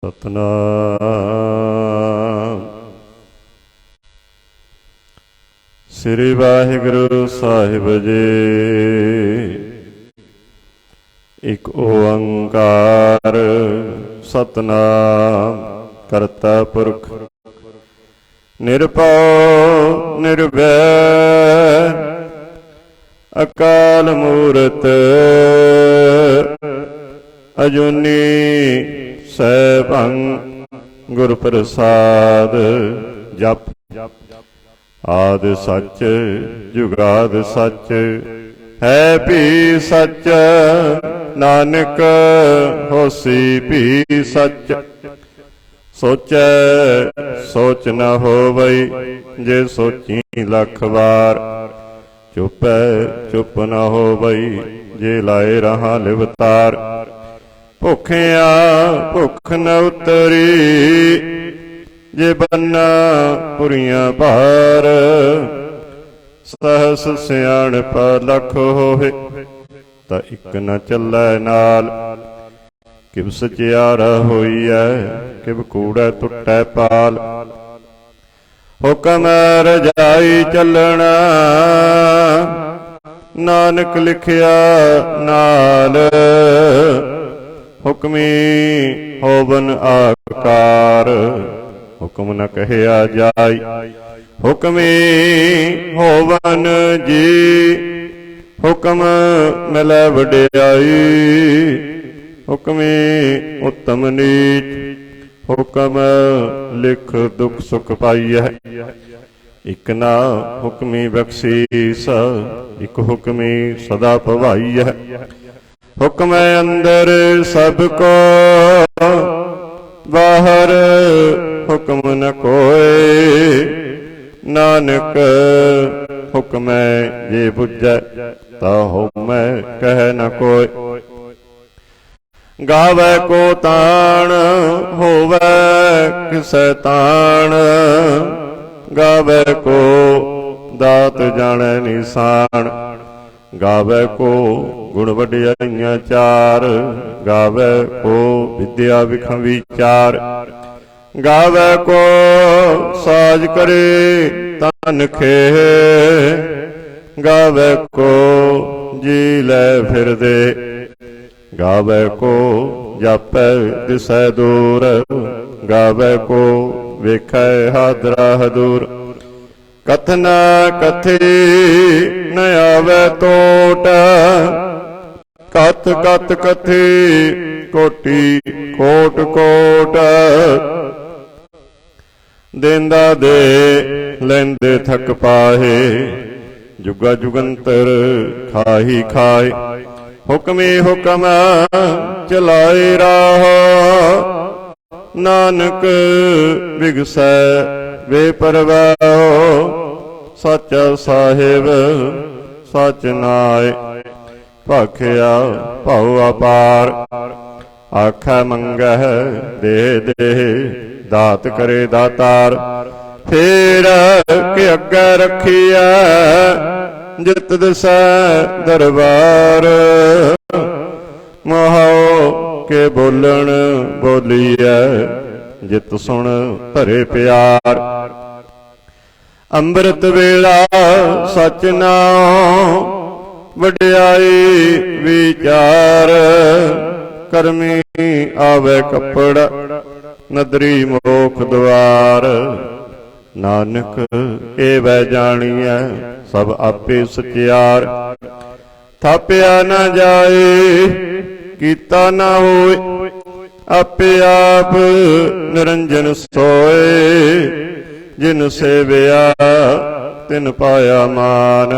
ਸਤਨਾਮ ਸ੍ਰੀ ਵਾਹਿਗੁਰੂ ਸਾਹਿਬ ਜੀ। ਇਕ ਓੰਕਾਰ ਸਤਨਾਮ ਕਰਤਾ ਪੁਰਖ ਨਿਰਭਉ ਨਿਰਵੈਰ ਅਕਾਲ ਮੂਰਤ ਅਜੂਨੀ ਸੈਭੰ ਗੁਰ ਪ੍ਰਸਾਦ। ਜਪ ਆਦ ਸੱਚ ਜੁਗਾਦ ਸੱਚ ਹੈ ਭੀ ਸੱਚ, ਨਾਨਕ ਹੋਸੀ ਭੀ ਸੱਚ। ਸੋਚੈ ਸੋਚ ਨ ਹੋਵਈ, ਜੇ ਸੋਚੀ ਲੱਖ ਵਾਰ। ਚੁੱਪੈ ਚੁੱਪ ਨ ਹੋਵਈ, ਜੇ ਲਾਏ ਰਹਾ ਲਿਵਤਾਰ। ਭੁੱਖਿਆ ਭੁੱਖ ਨ ਉਤਰੀ, ਜੇ ਬੰਨਾ ਪੁਰੀਆਂ ਭਾਰ। ਸਹਸ ਸਿਆਣਪ ਲਖ ਹੋਵੇ, ਤਾਂ ਇੱਕ ਨ ਚੱਲੈ ਨਾਲ। ਕਿਵ ਸਚਿਆਰਾ ਹੋਈਐ, ਕਿਵ ਕੂੜੈ ਟੁੱਟੈ ਪਾਲ। ਹੁਕਮ ਰਜਾਈ ਚੱਲਣਾ, ਨਾਨਕ ਲਿਖਿਆ ਨਾਲ। ਹੁਕਮੀ ਹੋਵਨ ਆਕਾਰ, ਹੁਕਮ ਨ ਕਹਿਆ ਜਾਈ। ਹੁਕਮੀ ਹੋਵਨ ਜੀ, ਹੁਕਮ ਮਿਲੈ ਵਡਿਆਈ। ਹੁਕਮੀ ਉਤਮ ਨੀਚ, ਹੁਕਮ ਲਿਖ ਦੁਖ ਸੁਖ ਪਾਈਐ। ਇਕ ਨਾ ਹੁਕਮੀ ਬਖਸ਼ੀਸ, ਇਕ ਹੁਕਮੀ ਸਦਾ ਭਵਾਈਐ। ਹੁਕਮ ਅੰਦਰ ਸਭ ਕੋ, ਬਾਹਰ ਹੁਕਮ ਨ ਕੋਇ। ਨਾਨਕ ਹੁਕਮੈ ਜੇ ਬੁਝੈ, ਤਾ ਹਉਮੈ ਕਹਿ ਨ ਕੋਇ। ਗਾਵੈ ਕੋ ਤਾਣ, ਹੋਵੈ ਕਿਸੈ ਤਾਣ। ਗਾਵੈ ਕੋ ਦਾਤ ਜਾਣੈ ਨਿਸ਼ਾਨ। ਗਾਵੈ ਕੋ ਗੁਣ ਵਡਿਆਈਆਂ ਚਾਰ। ਗਾਵੈ ਕੋ ਵਿਦਿਆ ਵਿਖੰ ਵਿਚਾਰ। ਗਾਵੈ ਕੋ ਸਾਜ ਕਰੇ ਤਨ ਖੇਹ। ਗਾਵੈ ਕੋ ਜੀ ਲੈ ਫਿਰਦੇ। ਗਾਵੈ ਕੋ ਜਾਪੈ ਦਿਸੈ ਦੂਰ। ਗਾਵੈ ਕੋ ਵੇਖੈ ਹਾਦਰਾ ਹਦੂਰ। ਕਥਨ ਕਥੀ ਨ ਆਵੈ ਟੋਟ। ਕਥ ਕਥ ਕਥੀ ਕੋਟੀ ਕੋਟ ਕੋਟ। ਦੇਂਦਾ ਦੇ ਲੈਂਦੇ ਥਕ ਪਾਹੇ। ਜੁਗਾ ਜੁਗੰਤਰ ਖਾਹੀ ਖਾਏ। ਹੁਕਮੀ ਹੁਕਮ ਚਲਾਏ ਰਾਹ। ਨਾਨਕ ਬਿਗਸੈ ਬੇਪਰਵਾਹ। ਸੱਚਾ ਸਾਹਿਬ ਸੱਚ ਨਾਇ, ਭਾਖਿਆ ਭਉ ਅਪਾਰ। ਆਖੈ ਮੰਗਹਿ ਦੇ ਦੇ, ਦਾਤ ਕਰੇ ਦਾਤਾਰ। ਫੇਰ ਕਿ ਅੱਗੇ ਰੱਖੀਐ, ਜਿਤ ਦਿਸੈ ਦਰਬਾਰ। ਮੋਹਉ ਕੇ ਬੋਲਣ ਬੋਲੀਐ, ਜਿਤ ਸੁਣ ਭਰੇ ਪਿਆਰ। ਅੰਮ੍ਰਿਤ ਵੇਲਾ ਸਚ ਨਾਉ, ਵਡਿਆਈ ਵਿਚਾਰ। ਕਰਮੀ ਆਵੇ ਕੱਪੜ, ਨਦਰੀ ਮੋਖ ਦੁਆਰ। ਨਾਨਕ ਏਵੈ ਜਾਣੀਐ, ਸਭ ਆਪੇ ਸਚਿਆਰ। ਥਾਪਿਆ ਨ ਜਾਏ, ਕੀਤਾ ਨ ਹੋਏ। ਆਪੇ ਆਪ ਨਿਰੰਜਨ ਸੋਏ। ਜਿਨ ਸੇਵਿਆ ਤਿਨ ਪਾਇਆ ਮਾਨ।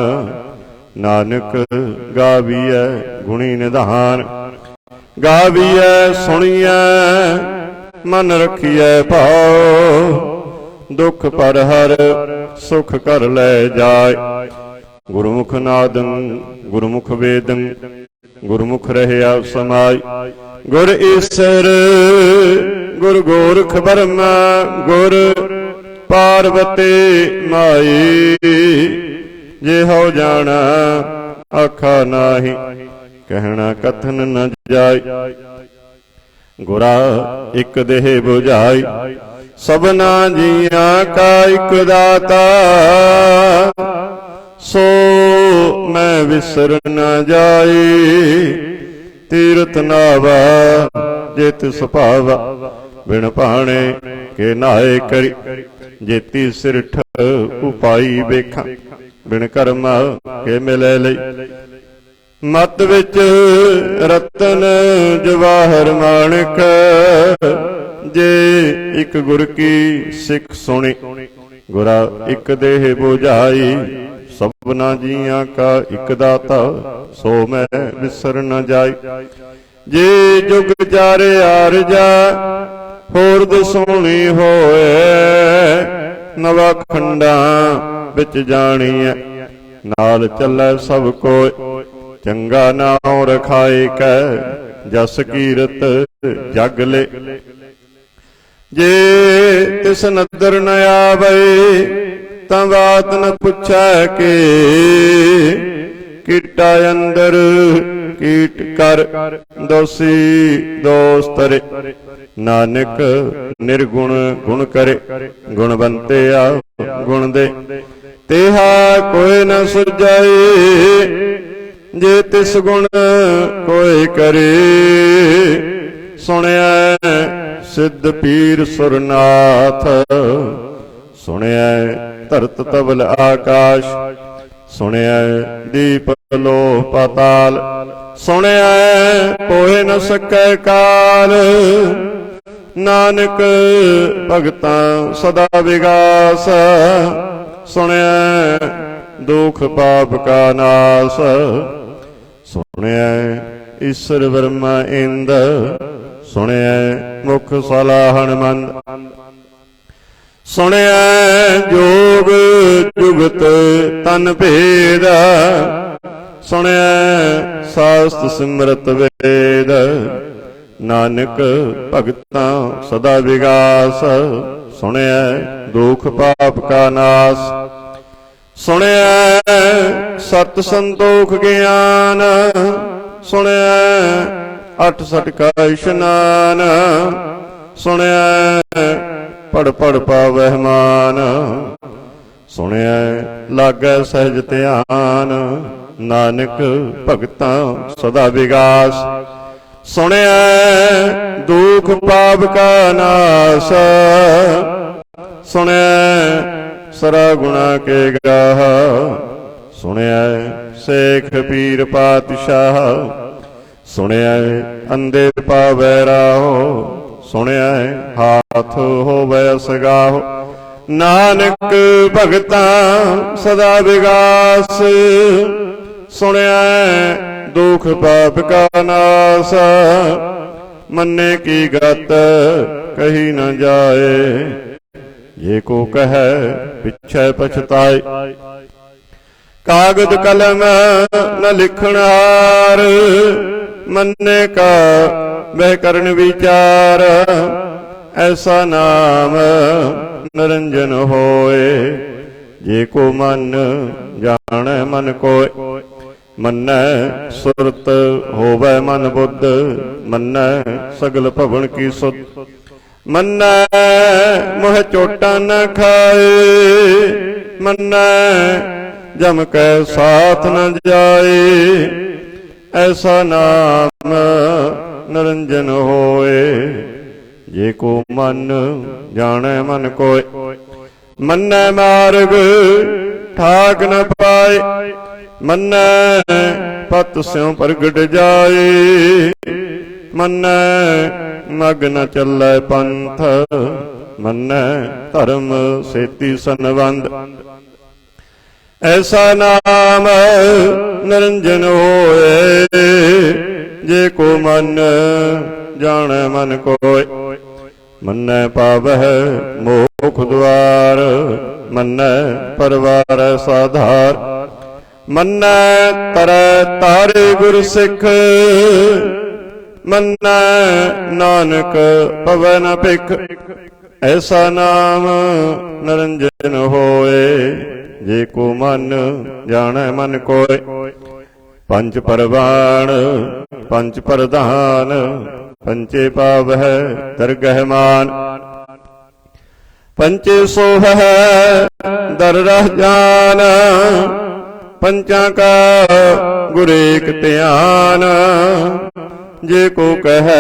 ਨਾਨਕ ਗਾਵੀਐ ਗੁਣੀ ਨਿਧਾਨ। ਗਾਵੀਐ ਸੁਣੀਐ ਮਨ ਰਖੀਐ ਭਾਉ। ਦੁਖ ਪਰ ਹਰ ਸੁਖ ਕਰ ਲੈ ਜਾਏ। ਗੁਰਮੁਖ ਨਾਦੰ ਗੁਰਮੁਖ ਵੇਦੰ, ਗੁਰਮੁਖ ਰਹਿਆ ਸਮਾਈ। ਗੁਰ ਈਸਰ ਗੁਰ ਗੋਰਖ ਬਰਮਾ। ਗੁਰ ਪਾਰਵਤੀ ਮਾਈ। ਜੇ ਹੋ ਜਾਣਾ ਆਖਾ ਨਾਹੀ, ਕਹਿਣਾ ਕਥਨ ਨ ਜਾਏ। गुरा एक देह बुझाई, सबना जिया का एक दाता। सो मैं विसर न जाई, तीरथ नावा जेत सुभावा। बिन पाणे के नाए करी, जेती सिरठ उपाई वेखा। बिन कर्मा के मिले लई, मत विच रतन जवाहर माणक। जे एक गुर की सिख सुनी, गुरा एक देह बुझाई। सबना जिया का एक दाता, सो मैं विसर न जाई। जे जुग जारे आरजा, होर दसोनी होए। नवा खंडा बिच जाणीए, नाल चलै सब कोय। चंगा नाम रखाए कै, जस कीरत जग ले। जे तिस नदर न आवे, तां बात न पुछै के। कीटा अंदर कीट कर, दोषी दोष तरे। नानक निर्गुण गुण करे, गुणवंते आ गुण दे। तेहा कोई न सुझाए, जे तिस गुण कोई करे। सुनिया सिद्ध पीर सुरनाथ, सुनिया धरत तबल आकाश। सुनिया दीप लो पाताल, सुनिया पोए न सकै काल। नानक भगतां सदा विगास, सुनिया दुख पाप का नाश। सुनिया ईश्वर ब्रह्मा इंद, सुनिया मुख सलाहन मंद। सुनिया जोग जुगत तन भेद, सुनिया शास्त्र सिमरत वेद। नानक भगतां सदा विगास, सुनिया दुख पाप का नाश। सुनिया सत संतोख ज्ञान, सुनिया अठ सठ का इशनान। सुनिया पढ़ पढ़ पावह मान, सुनिया लागै सहज ध्यान। नानक भगतां सदा विगास, सुनिया दुख पाप का नाश। सुनिया सरा गुणा के ग्राह, सुनिया शेख पीर पातशाह। सुनिया अंधे पावै राहो, सुनिया हाथ होवै सगाहो। नानक भगतां सदा विगास, सुनिया दुख पाप का नाश। मन्ने की गत कही न जाए, ये को कहे पिछे पछताए। कागज कलम न लिखनहार, मन्ने का वह करन विचार। ऐसा नाम निरंजन होए, जे को मन जाने मन कोय। मन्नै सुरत होवै मन बुद्ध, मन्नै सगल भवन की सुध। मन्नै मोह चोटा न खाए, मन्नै जम कै साथ न जाए। ऐसा नाम निरंजन होए, जे को मन जाने मन कोय। मन्नै मार्ग ठाक न पाए, मन्नै पत स्यों प्रगट जाए। मन्नै मग न चलै पंथ, मन्नै धर्म सेती सनबंध। ऐसा नाम निरंजन होए, जे को मन जाने मन कोय। मन्नै पावह मोख द्वार, मन्नै परवार साधार। मन्नै तरੈ तारे गुर सिख, मन्नै नानक पवै न भिख। ऐसा नाम निरंजन होए, जे को मन जाने मन कोय। पंच परवान पंच प्रधान, पंचे पावह दरगह मान। पंचे सोह दर रह जान, पंचा का गुरेक ध्यान। जे को कह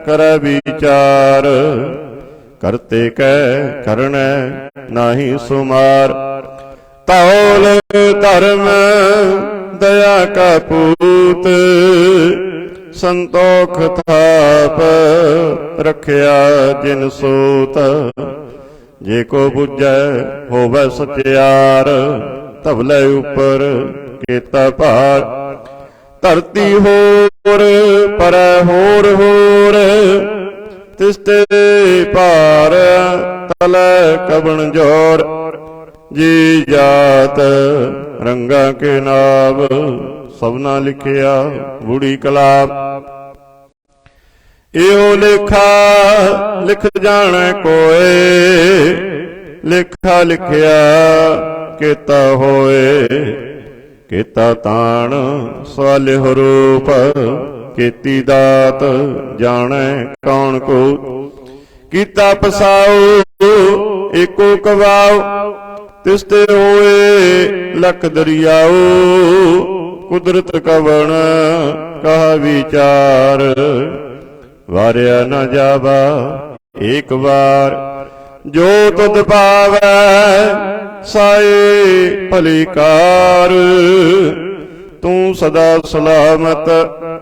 कर विचार, करते कह करण नाही सुमार। तौल धर्म दया का पूत, संतोख थाप रखिया जिन सूत। जे को बुझै होवै सचियार, तबले ऊपर केता भार। धरती होर पर होर, तिसते पार तले कबन जोर। जी जात रंगा के नाव, सबना लिखिया बूढ़ी कलाम। एहो लेखा लिख जाने कोय, लेखा लिखिया केता होए। केता ताण स्वालिह रूप, केती दात जाने कौन को। कीता पसाओ एको कवाओ, तिसते होए लख दरियाओ। कुदरत कवण कहा विचार, वारिया न जावा एक बार। जो तुद पावै साए भलीकार, तू सदा सलामत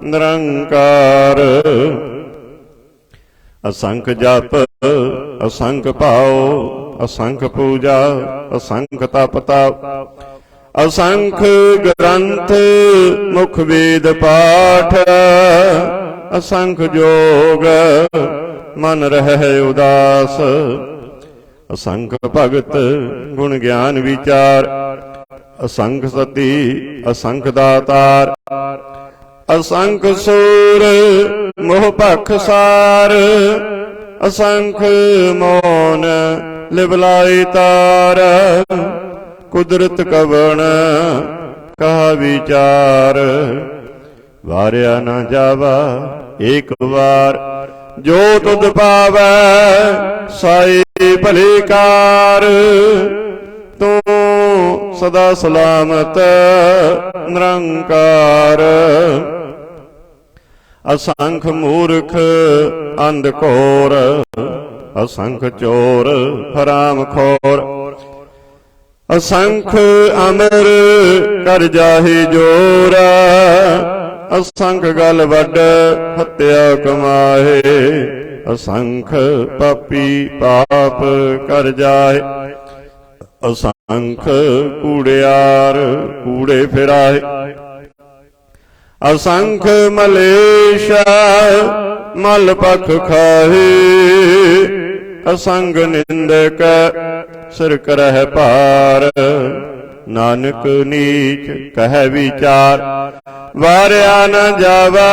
निरंकार। असंख जप असंख भाव, असंख पूजा असंख तप ताप। असंख ग्रंथ मुख वेद पाठ, असंख जोग मन रहे उदास। असंख भगत गुण ज्ञान विचार, असंख सती असंख दातार। असंख सूर मोह पख सार, असंख मौन लिवलाई तार। कुदरत कवण कहा विचार, वारिया न जावा एक बार। जो तुद पावै साई भलीकार, तू सदा सलामत निरंकार। असंख मूर्ख अंध घोर, असंख चोर हराम खोर। असंख अमर कर जाहि जोरा, असंख गल वड हत्या कमाए। असंख पापी पाप कर जाए, असंख कूड़ियार कूड़े फिराए। असंख मलेशा मल पख खाहे, असंग निंदक सिर करह पार। नानक नीच कह विचार, वारिया न जावा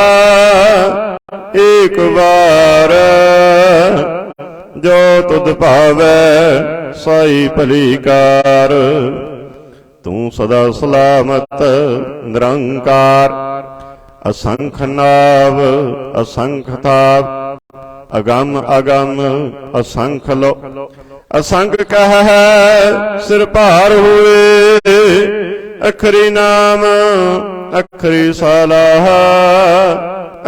एक बार। जो तुद भावै साई भलीकार, तू सदा सलामत निरंकार। असंख नाव असंख ताप, अगम अगम असंख लो। असंख कह सिर भार हुए, अखरी नाम अखरी सलाह।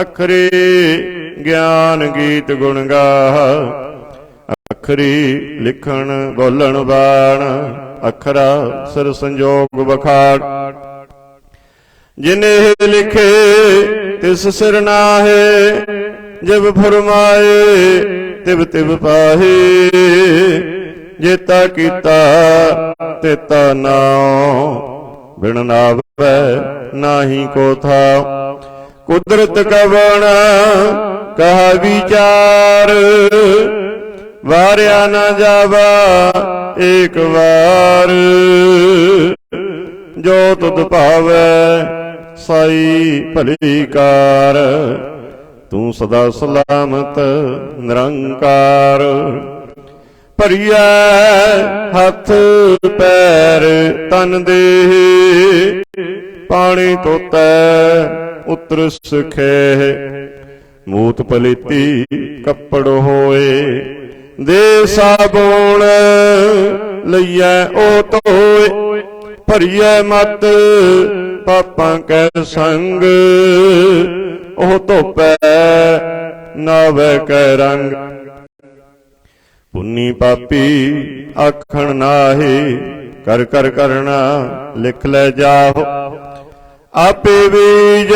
अखरी ज्ञान गीत गुण गाह, अखरी लिखण बोलण बाण। अखरा सिर संजोग बखाड़, जिन्हें लिखे तिस सिर नाहे। जब फरमाए तिब तिब पाहे, जेता कीता तेता नाओ। बिन नावै नाही को था, कुदरत कवण कहा विचार। वारिया न जावा एक बार, जो तुद भावै साई भलीकार। तू सदा सलामत निरंकार। भरिया हथ पैर तन दे, पानी तोतै उतर सुखे। मूत पलीती कपड़ होए दे साबुण लइयै ओ धोए। भरिए मत पापां कै संग ओह धोपै नावै कै रंग। पुन्नी पापी आखण नाहे कर कर करना लिख लै जाओ। आपे बीज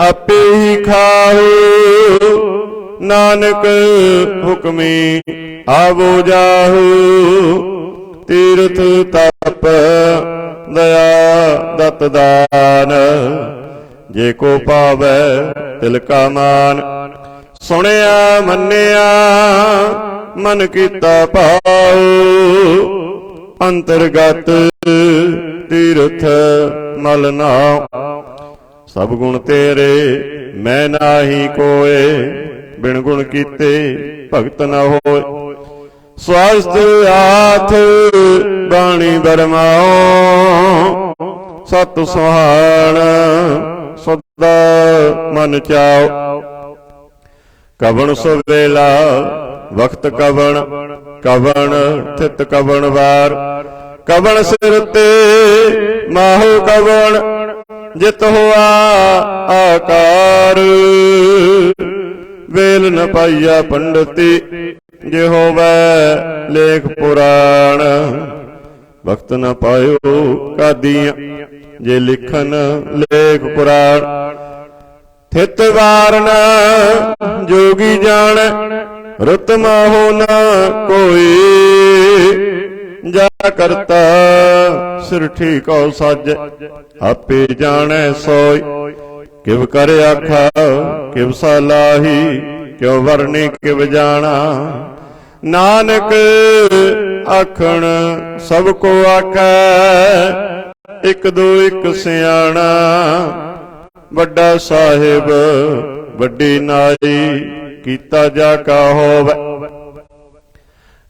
आपे ही खाओ नानक हुक्मी आवो जाओ। तीर्थ तप दया दत दान जे को पावै तिल का मान। सुनिया मन्निया मन कीता पाओ अंतर्गत तीर्थ मल नाओ। सब गुण तेरे मैं नाही कोय बिन गुण कीते भगत न होय। स्वास्थ हाथ बाणी बरमाओ सत सुहान सदा मन चाओ। कवण सुवेला वक्त कवण कवण थित कवण वार। कवण सिर ते माहो कवण जित हुआ आकार। वेल न पाइया पंडिती जे होवै लेख पुराण। वक्त न पायो कादियां जे लिखन लेख पुराण। थित वारन जोगी जान रुत माहो न कोई। जा करता सिर ठीको सज आपे जाने सोई। किव कर आखा किव सलाही क्यों वरनी किव जाना। नानक आखण सबको आखै एक दो एक सियाणा। वड्डा साहिब वड्डी नाई कीता जाका होवै।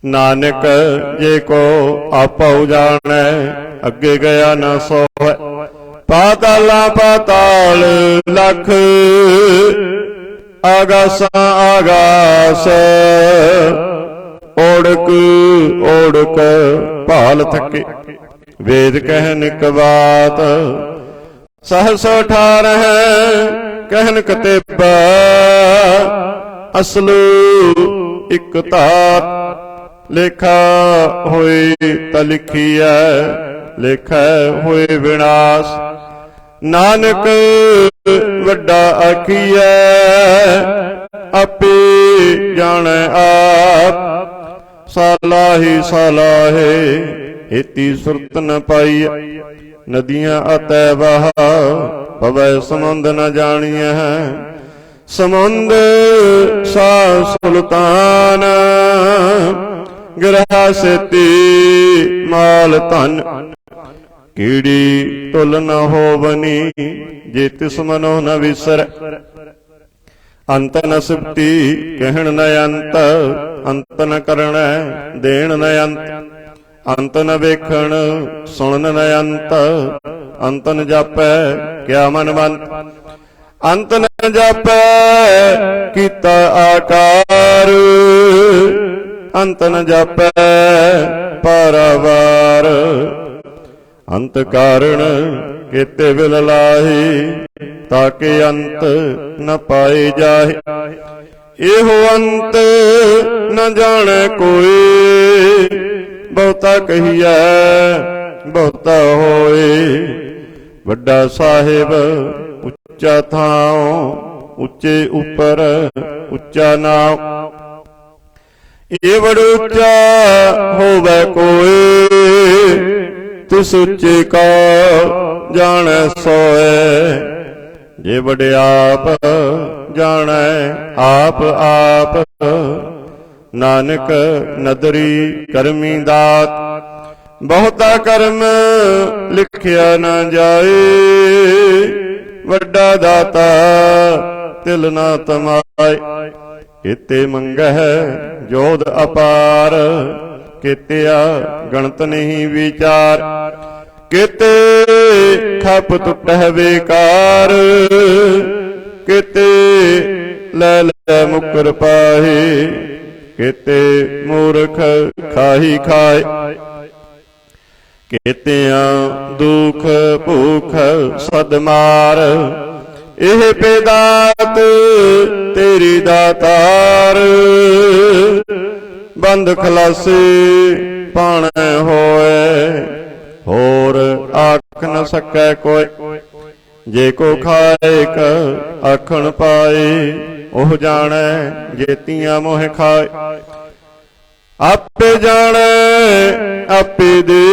नानक जे को आपा जानै अगे गया न सोवै। पाताला पाताल लख आगासा आगास। ओढ़क ओढ़क भाल थके वेद कहन एक बात। सहस 18 कहन कतेबा असलू इक धात। लेखा होए त लिखिया लेखा होए विनाश। नानक वड्डा आखिया आपे जाने आप। सालाही सालाहे इति सुरत न पाई। नदियां अतै बहा पवै समुंद न जानिया। समुंद सा सुल्तान गिरहा सेती माल धन। कीड़ी तुल न होवनी जे तिस मनो न विसर। अंत न सुप्ति कहण न अंत। अंत न करण देण न अंत। अंत न वेखण सुनन न अंत। अंत न जापै क्या मन मंत। अंत न जापै कीता आकार। अंत न जापै पारावार। अंत कारण केते विल लाही ताके अंत न पाए जाहे। एहो अंत न जाने कोई बहुता कहिया बहुता होए। वड्डा साहिब उच्चा थाओ उच्चे उपर उच्चा नाम। ये बड़ उच्चा होवे कोई तिस उच्चे का जाने सोए। जे बड़े आप जाने आप आप। नानक नदरी करमी दात। बहुता कर्म लिखिया न जाए। वड्डा दाता तिल न तमाए। केते मंगह जोध अपार। केतिया गणत नहीं विचार। ਕਿਤੇ ਖਪ ਟੁੱਟਹਿ ਬੇਕਾਰ, ਕਿਤੇ ਲੈ ਲੈ ਮੁਕਰ ਪਾਹੇ, ਕਿਤੇ ਮੂਰਖ ਖਾਹੀ ਖਾਏ, ਕਿਤਿਆਂ ਦੁਖ ਭੂਖ ਸਦ ਮਾਰ। ਇਹ ਪੇਦਾਤ ਤੇਰੀ ਦਾਤਾਰ, ਬੰਦ ਖਲਾਸੇ ਪਾਣੈ ਹੋਏ, ਹੋਰ ਆਖ ਨ ਸਕੈ ਕੋਇ। ਜੇ ਕੋ ਖਾਇਕ ਆਖਣ ਪਾਏ, ਉਹ ਜਾਣੈ ਜੇਤੀਆਂ ਮੋਹਿ ਖਾਏ। ਆਪੇ ਜਾਣੈ ਆਪੇ ਦੇ,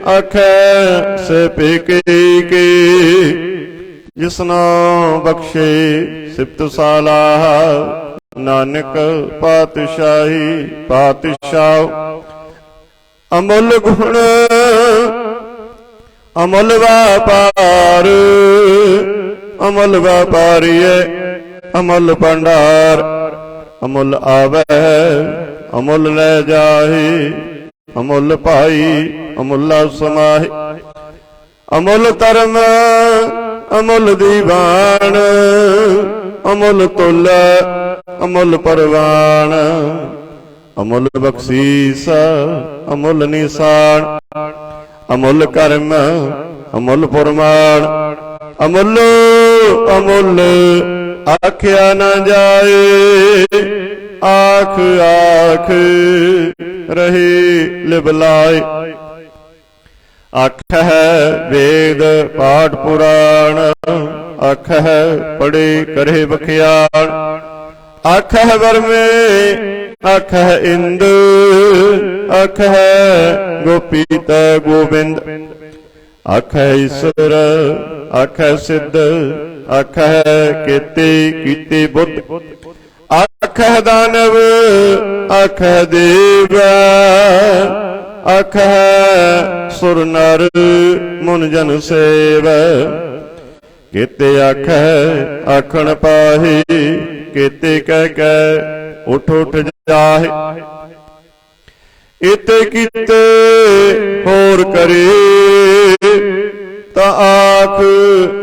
ਆਖੈ ਸੇ ਪੇਕੇ ਕੇ। ਜਿਸਨੋ ਬਖਸ਼ੇ ਸਿਫਤ ਸਾਲਾਹ, ਨਾਨਕ ਪਾਤਸ਼ਾਹੀ ਪਾਤਸ਼ਾਹ। ਅਮੁੱਲ ਗੁਣ ਅਮੁੱਲ ਵਾਪਾਰ, ਅਮੁੱਲ ਵਾਪਾਰੀਐ ਅਮੁੱਲ ਭੰਡਾਰ। ਅਮੁੱਲ ਆਵੈ ਅਮੁੱਲ ਲੈ ਜਾਹੇ, ਅਮੁੱਲ ਭਾਈ ਅਮੁੱਲਾ ਸਮਾਹੇ। ਅਮੁੱਲ ਧਰਮ ਅਮੁੱਲ ਦੀਵਾਨ, ਅਮੁੱਲ ਤੁਲ ਅਮੁੱਲ ਪਰਵਾਨ। ਅਮੁੱਲ ਬਖਸ਼ੀਸ ਅਮੁੱਲ ਨਿਸ਼ਾਨ, ਅਮੁੱਲ ਕਰਮ ਅਮੁੱਲ ਫੁਰਮਾਨ। ਅਮੁੱਲ ਅਮੁੱਲ ਆਖਿਆ ਨਾ ਜਾਏ, ਆਖ ਆਖ ਰਹੇ ਲਿਵਲਾਏ। ਆਖ ਹੈ ਵੇਦ ਪਾਠ ਪੁਰਾਣ, ਆਖ ਹੈ ਪੜੇ ਕਰੇ ਬਖਿਆਣ। ਆਖ ਹੈ ਵਰਮੇ ਆਖ ਹੈ ਇੰਦ, ਆਖ ਹੈ ਗੋਪੀ ਤੈ ਗੋਬਿੰਦ। ਆਖ ਹੈ ਈਸ਼ਵਰ ਆਖ ਹੈ ਸਿੱਧ, ਆਖ ਹੈ ਕੇਤੇ ਕੀਤੇ ਬੁੱਧ। ਆਖ ਹੈ ਦਾਨਵ ਆਖ ਹੈ ਦੇਵ, ਆਖ ਹੈ ਸੁਰ ਨਰ ਮੁਨ ਜਨ ਸੇਵ। ਕੇਤੇ ਆਖ ਹੈ ਆਖਣ ਪਾਹੇ, ਕੇਤੇ ਕਹਿ ਕਹਿ ਉਠ ਉਠ ਜਾਹੇ। ਇਤੇ ਕੀਤੇ ਹੋਰ ਕਰੇ, ਤਾਂ ਆਖ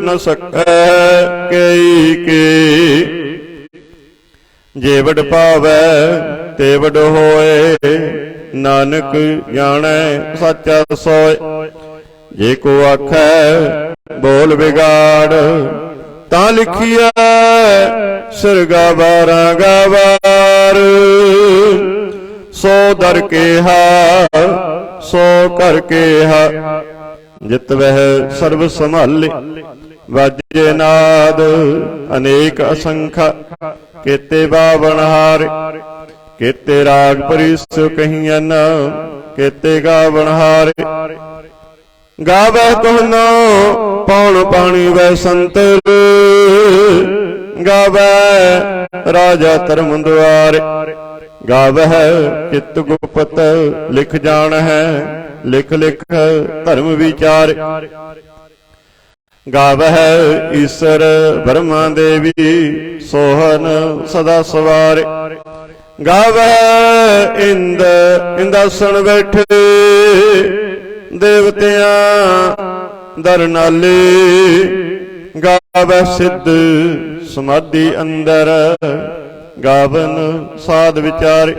ਨ ਸਕੈ ਕਈ ਕੇ। ਜੇ ਵਡ ਪਾਵੈ ਤੇ ਵਡ ਹੋਏ, ਨਾਨਕ ਜਾਣੈ ਸਾਚਾ ਸੋਏ। ਜੇ ਕੋ ਆਖੈ ਬੋਲ ਵਿਗਾੜ, ਤਾਂ ਲਿਖੀਐ ਸਿਰ ਗਾਵਾਰਾਂ ਗਾਵਾਰ। ਸੋ ਦਰ ਕੇਹਾ ਸੋ ਕਰ ਕੇਹਾ, ਜਿਤ ਵਹਿ ਸਰਬ ਸੰਭਾਲੇ। ਵਾਜੇ ਨਾਦ ਅਨੇਕ ਅਸੰਖਾ, ਕੇਤੇ ਬਾਵਨ ਹਾਰੇ। ਕੇਤੇ ਰਾਗ ਪਰਿਸ ਕਹੀਐਨ, ਕੇਤੇ ਗਾਵਨ ਹਾਰੇ। ਗਾਵੈ ਕਹੁਨੋ ਪੌਣ ਪਾਣੀ ਵੈ ਸੰਤਰ, ਗਾਵੈ ਰਾਜਾ ਧਰਮ ਦੁਆਰੇ। ਗਾਵਹਿ ਚਿਤ ਗੁਪਤ ਲਿਖ ਜਾਣ ਹੈ, ਲਿਖ ਲਿਖ ਧਰਮ ਵਿਚਾਰ। ਗਾਵਹਿ ਈਸ਼ਰ ਬ੍ਰਹਮਾ ਦੇਵੀ, ਸੋਹਨ ਸਦਾ ਸਵਾਰੇ। ਗਾਵਹਿ ਇੰਦ ਇੰਦਾਸਣ ਬੈਠੇ, ਦੇਵਤਿਆਂ ਦਰ ਨਾਲੇ। ਗਾਵਹਿ ਸਿੱਧ ਸਮਾਧੀ ਅੰਦਰ, ਗਾਵਨ ਸਾਧ ਵਿਚਾਰੇ।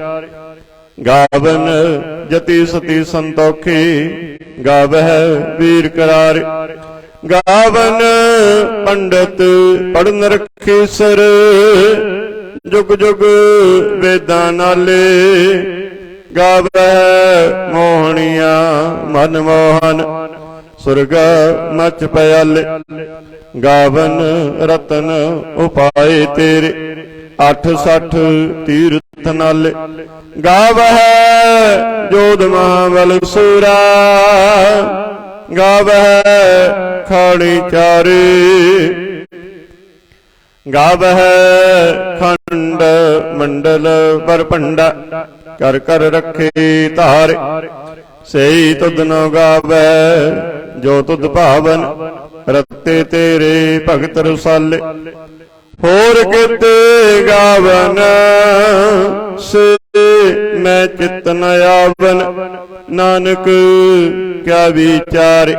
ਗਾਵਨ ਜਤੀ ਸਤੀ ਸੰਤੋਖੀ, ਗਾਵਹਿ ਵੀਰ ਕਰਾਰੇ। ਗਾਵਨ ਪੰਡਤ ਪੜਨ ਰਖੇ ਸਰ, ਜੁਗ ਜੁਗ ਵੇਦਾਂ ਨਾਲੇ। ਗਾਵਹਿ ਮੋਹਣੀਆਂ ਮਨ ਮੋਹਨ, ਸੁਰਗ ਮਚ ਪਿਆਲੇ। ਗਾਵਨ ਰਤਨ ਉਪਾਏ ਤੇਰੇ, 68 ਤੀਰਥ ਨਾਲੇ। ਗਾਵਹਿ ਜੋਧ ਮਹਾਬਲ ਸੂਰਾ, ਗਾਵਹਿ ਖਾਣੀ ਚਾਰੇ। ਗਾਵਹਿ ਖੰਡ ਮੰਡਲ ਬਰਪੰਡਾ, ਕਰ ਕਰ ਰੱਖੇ ਧਾਰੇ। ਸਈ ਤੁਧ ਨ ਗਾਵੈ ਜੋ ਤੁਧ ਭਾਵਨ, ਰਤੇ ਤੇਰੇ ਭਗਤ ਰਸਾਲੇ। ਹੋਰ ਕਿਤੇ ਗਾਵਨ ਸੇ मैं चित्त न आवन, नानक क्या विचार।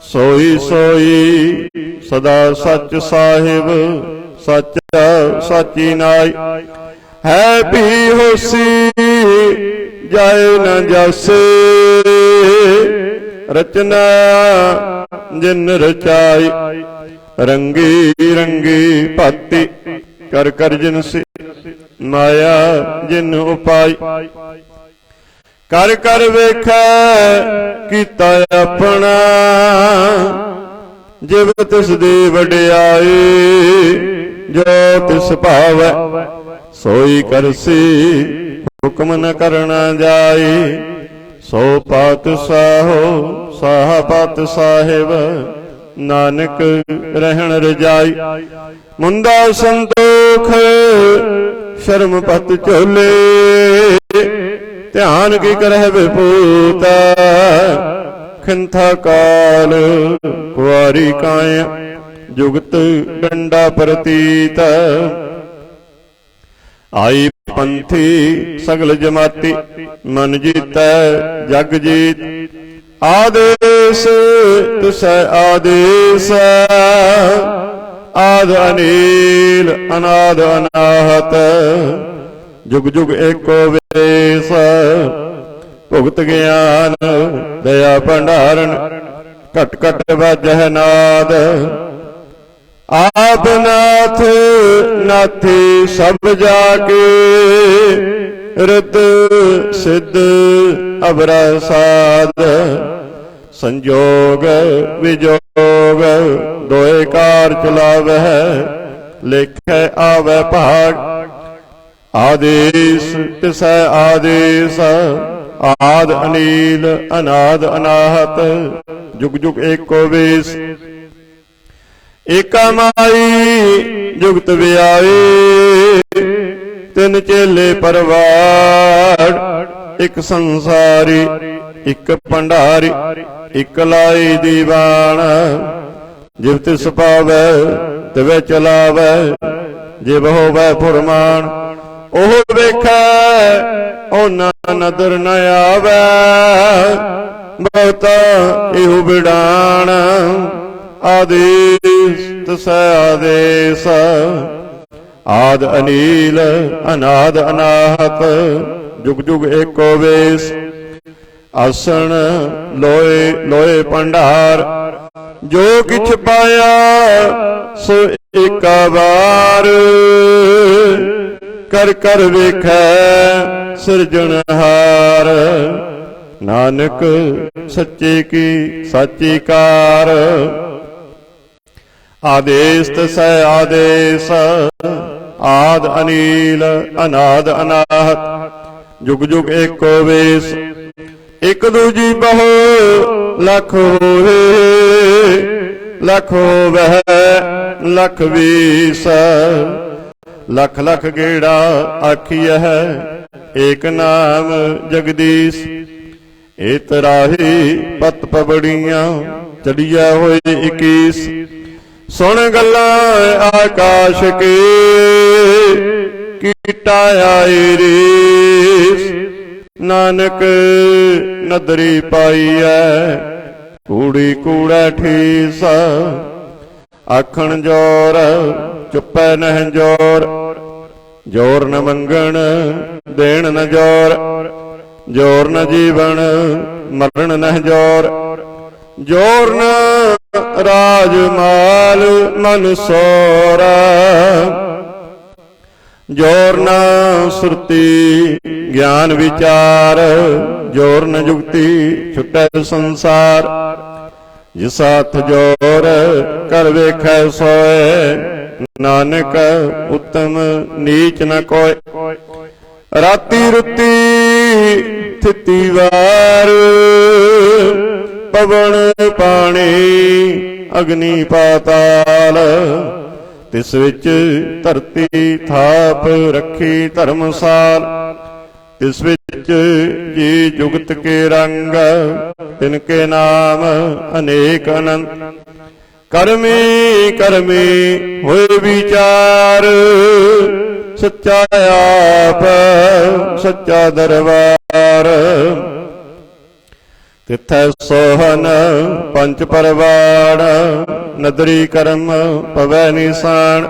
सोई सोई सदा सच साहिब, सच्चा साची नाई। है भी होसी जाए न जासे, रचना जिन रचाई। रंगी रंगी भांति कर कर जिन से, माया जिन उपाय। कर कर वेखै कीता अपना, जिव तिस दी वडियाई। जो तिस भावै सोई करसी, हुक्म न करना जाए। सो पात साहो साहा पात साहिब, नानक रहन रजाई। मुंदा संतोख शर्म पत चोले, ध्यान की करह विभूत। खिंथा काल कुआरी काया, जुगत डंडा प्रतीत। आई पंथी सगल जमाती, मन जीतै जग जीत। आदेश तुसै आदेश, आद अनील अनाद अनाहत। जुग जुग एको वेश, भुगत ज्ञान दया भंडारण। घट घट बाजह नाद, आप नाथ नाथी सब जाके। रित सिद्ध अबरा साध, संजोग विजोग। दोए कार चलावह, लेखै आवै भाग। आदेश तिसै आदेश, आद अनील अनाद अनाहत। जुग जुग एको वेश, एका माई जुगत व्याए। तिन चेले परवार, एक संसारी एक भंडारी। एक लाई दीवान, जिव तिस पावै तिवै चलावै। जिव होवै फुरमान, ओह वेखै ओना नदर न आवै। बहुता इहु बिडान, आदेश तिसै आदेश। आद अनील अनाद अनाहत। जुग जुग एको वेश, आसन लोए लोए भंडार। जो किछ पाया सो एका बार। कर कर वेखै सिरजनहार। नानक सच्चे की साची कार। आदेश तिसै आदेश, आद अनील अनाद अनाहत। जुग जुग एको वेश, एक दूजी बहु लख होए। लख होवै लख बीस, लख लख गेड़ा आखियह। एक नाम जगदीश। ए तराही पत पबड़ियां, चढ़िया होए 21। सुन गल्ला आकाश के, कीटा आए रेस। नानक नदरी पाई है, कूड़ी कूड़ा ठीस। आखण जोर चुपै नह जोर। जोर न मंगण देण न जोर। जोर न जीवन मरण नह जोर। जोर न राजमाल मन सोरा। जोर न सुरती ज्ञान विचार। जोर न जुगती छुटै संसार। जिस हाथ जोर कर वेखै सोए। नानक उत्तम नीच न कोय। राती रुती थिती वार। पवन पानी अग्नि पाताल। तिस विच धरती थाप रखी धर्मसाल। तिस विच जी जुगत के रंग। तिनके नाम अनेक अनंत। कर्मी कर्मी होए विचार। सच्चा आप सच्चा दरबार। तिथै सोहन पंच परवाड़ नदरी करम पवै निशान।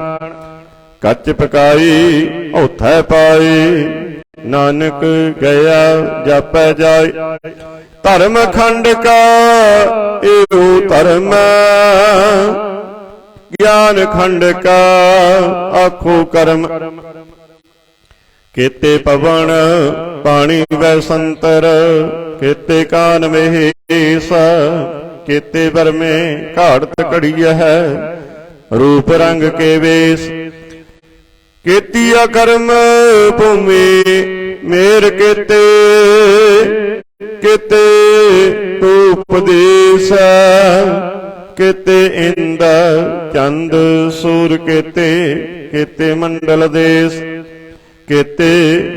कच पकाई ओथै पाई नानक गया जापै जाय। धर्म खंड का एहो धर्म ज्ञान खंड का आखो कर्म। केते पवन पानी वै संतर केते कान महेश। केते बर में घाड़त घड़िय है रूप रंग के वेश। केतिया कर्म भूमि मेर केते केते उपदेश। केते इंद चंद सूर केते केते मंडल देश। केते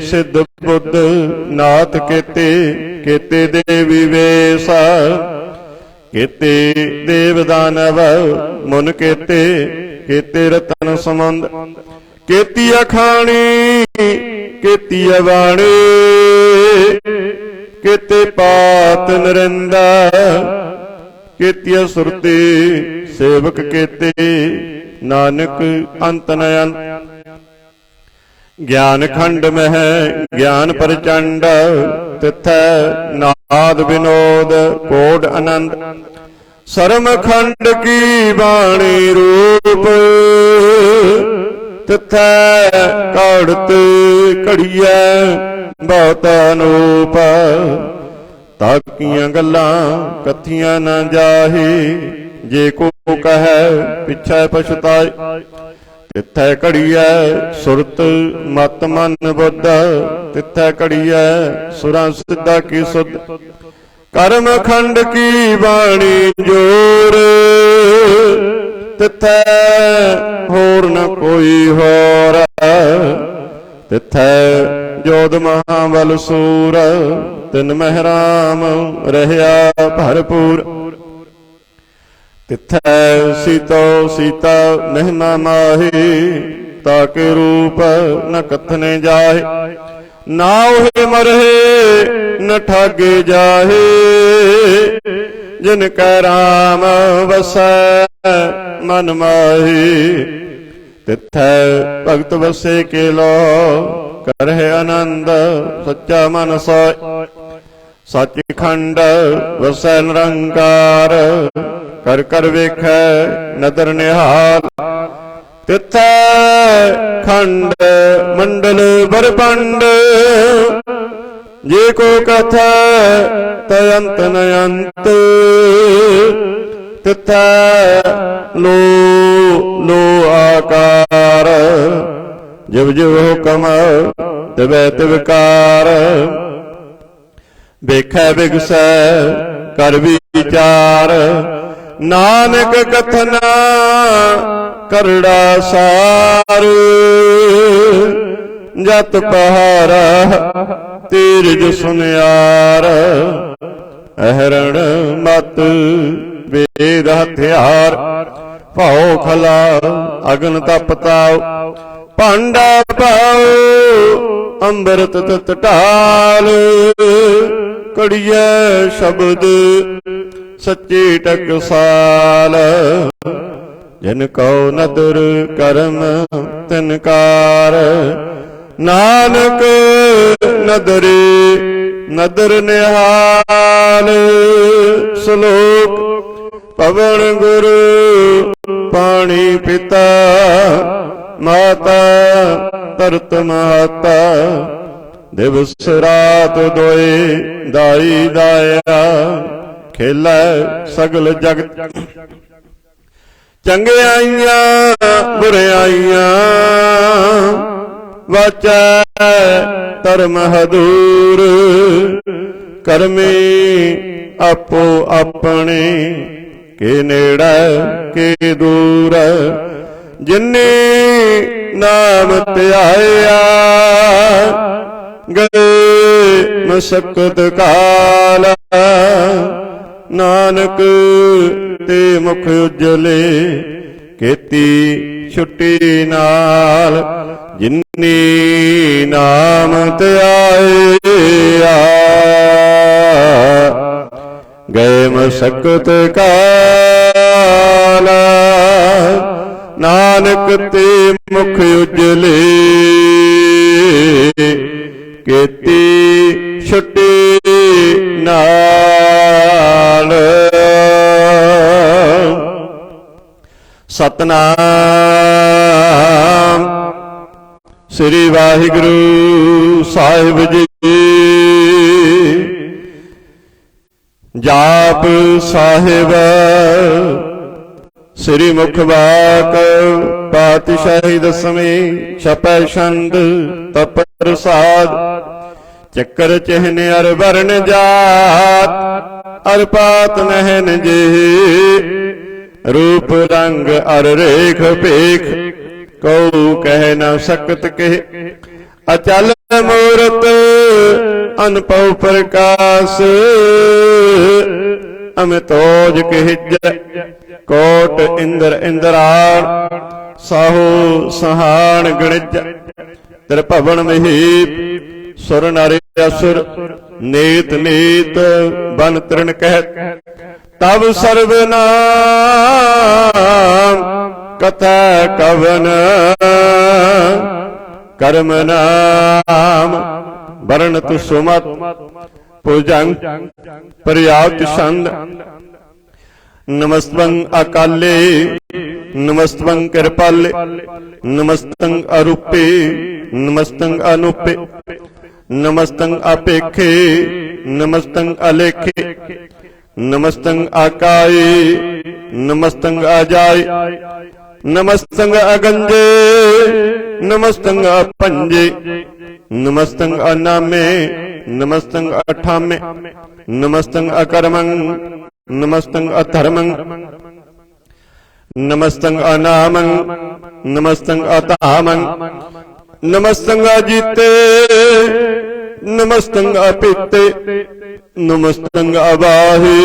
सिद्ध बुद्ध नाथ केते केते देवी वेश। केते देव दानव मुन केते केते रतन संबंध। केती अखाणी केती वाणी केते पात नरिंदा। केती सुरती सेवक केते नानक अंत न अंत। ज्ञान खंड में है ज्ञान प्रचंड तिथै नाद विनोद कोड आनंद। सरम खंड की वाणी रूप तिथै काढ़त घड़िया बहुत अनूप। ताकियां गल्लां कथियां न जाही जे को कहे पिछै पछताए। तिथै घड़िया सुरत मत मन बुद्ध। तिथै घड़िया सुरां सिद्धा की सुध। कर्म खंड की वाणी जोर तिथै होर न कोई होर। तिथै जोध महाबल सूर तिन महराम रहया भरपूर। तिथै सीतो सीता महिमा माही ताके रूप न कथने जाहे। नाउहे मरहे न ठागे जाहे जिनका राम वसै मन माही। तिथै भगत वसे के लो करहे आनंद सच्चा मन सोय। सचखंड वसै निरंकार कर कर वेखै नदर निहाल। तिथै खंड मंडल बरपंड जे को कथा तयंत नयंत। तिथै लो लो आकार जिव जिव हुकम तिवै तिवकार। वेखै विगसै कर विचार नानक कथना करड़ा सार। जत पहारा तीरज सुनियार अहरण मत वेद हथियार। भाओ खला अगन तप ताओ भांडा पाओ अंबरत तत ढाल। कड़िया शब्द सच्ची टकसाल जिन को नदर करम तिनकार। नानक नदरे नदर निहाल। श्लोक पवन गुरु पानी पिता माता तरत माता। दिवस रात दोए दाई दाया खेलै सगल जगत। चंगियाइयां बुरियाइयां वाचै धर्म हदूर। करमी आपो अपने के नेड़ै के दूर। जिन्ने नाम ध्याया गए मशक्कत काल। नानक ते मुख उजले केती छुट्टी नाल। जिन्नी नाम त्याया गए मशक्कत काला नानक ते मुख उजले केती छुट्टी नाल सतनाम श्री वाहिगुरु साहिब जी जाप साहिब श्री मुखवाक पातशाही दसवीं छपै छंद तप प्रसाद चक्कर चिन्ह अर वर्ण जात अर पात नहन जे रूप रंग अर रेख पेख को कह न सकत कह अचल मूरत अनपव प्रकाश अमितोज कहज कोट इंद्र इंद्राण साहो सहान गणिज त्रिभवन महीप सुर नर असुर नीत नीत बन तृण कहत तब सर्वनाम कथा कवन कर्म नाम वर्णत सुमत भुजंग पर्याप्त छंद नमस्तं अकाले नमस्तं कृपाले नमस्तं अरूपे नमस्तं अनूपे नमस्तं अपेखे नमस्तं अलेखे नमस्तं आकाये नमस्तं अजाय नमस्तं अगंजे नमस्तं अपंजे नमस्तं अनामे नमस्तं अठामे नमस्तं अकर्मं नमस्तं अधर्मं नमस्तं अनामं नमस्तं अतामं नमस्तं अजीते नमस्तं अपिते नमस्तं अबाहे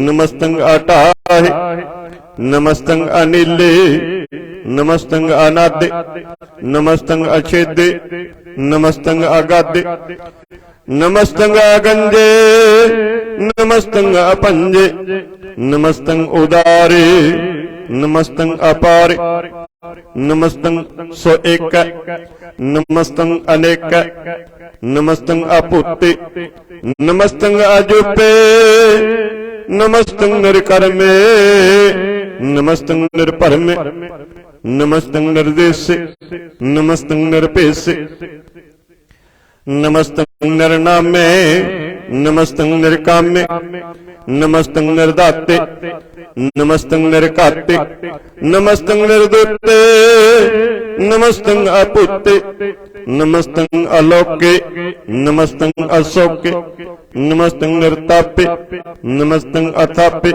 नमस्तं अटाहे नमस्तं अनिले नमस्तं अनादे नमस्तं अछेदे नमस्तं अगादे नमस्तं अगंजे नमस्तं अपंजे नमस्तं उदारे नमस्तं अपारे नमस्तं सो एक नमस्तं अनेक नमस्तं अपुते नमस्तं अजुपे नमस्तं निर्कर्मे नमस्तं निर्परमे नमस्तं निर्देशे नमस्तं निर्पेशे नमस्तं निर्नामे नमस्तं निर्कामे नमस्तं निर्दाते नमस्तं निर्काते नमस्तं निर्दुते नमस्तं अपुते नमस्तं अलोके नमस्तं अशोके नमस्तं निर्तापे नमस्तं अथापे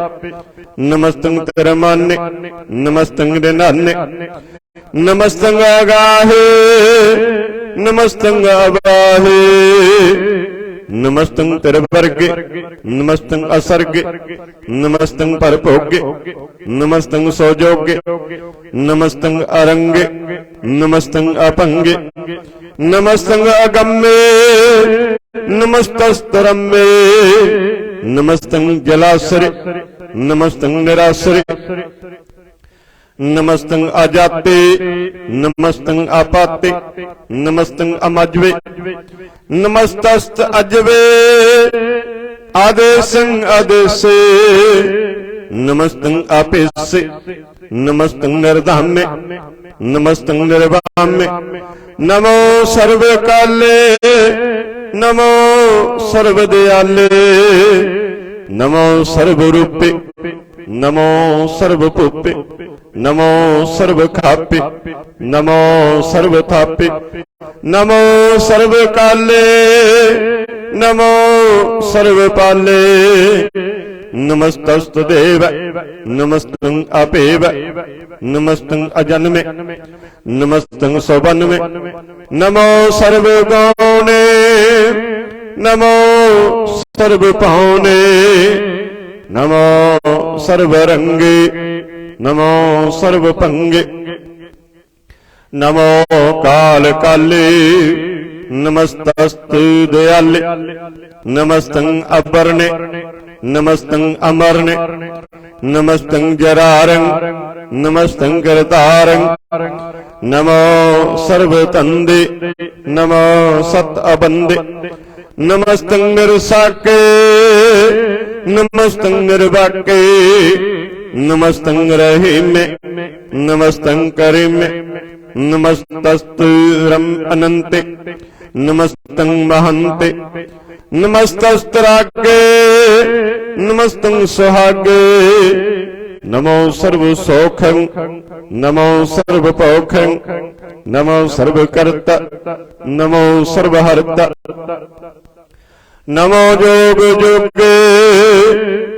नमस्तं तिरमाने नमस्तं निनाने नमस्तं अगाहे नमस्तं अबाहे नमस्तं तिरवर्गे नमस्तं असर्गे नमस्तं परभोगे नमस्तं सोजोगे नमस्तं अरंगे नमस्तं अपंगे नमस्तं अगम्ये नमस्तस्तरम्ये नमस्तं जलासरे नमस्तं निरासरे नमस्तं अजाते नमस्तं अपाते नमस्तं अमज्वे नमस्तस्त अजवे आदेशं आदेशे नमस्तं अपेशे नमस्तं निर्धाम्य नमस्तं निर्वाम्य नमो सर्वकाले नमो सर्वदयाले नमो सर्वरूपे नमो सर्वभूपे नमो सर्वखापे नमो सर्वथापे नमो सर्वकाले नमो सर्वपाले नमस्तस्तुदेव नमस्तं अपेव नमस्तं अजन्मे नमस्तं सौवन्मे नमो सर्वगौणे नमो सर्वपावने नमो सर्वरंगे नमो सर्वपंगे नमो काल काले नमस्तस्तु दयाले नमस्तं अपर्णे नमस्तं अमरणे नमस्तं जरारं नमस्तं करतारं नमो सर्वतंदे नमो सत अबंदे नमस्तं निर्साके नमस्तं निर्वाके नमस्तं रहीमे नमस्तं करीमे नमस्तस्तु रम अनंते नमस्तं महंते नमस्तस्त्रागे नमस्तं सुहागे नमो सर्व सौखं नमो सर्व पौखं नमो सर्वकर्ता नमो सर्वहर्ता नमो जोग जोगे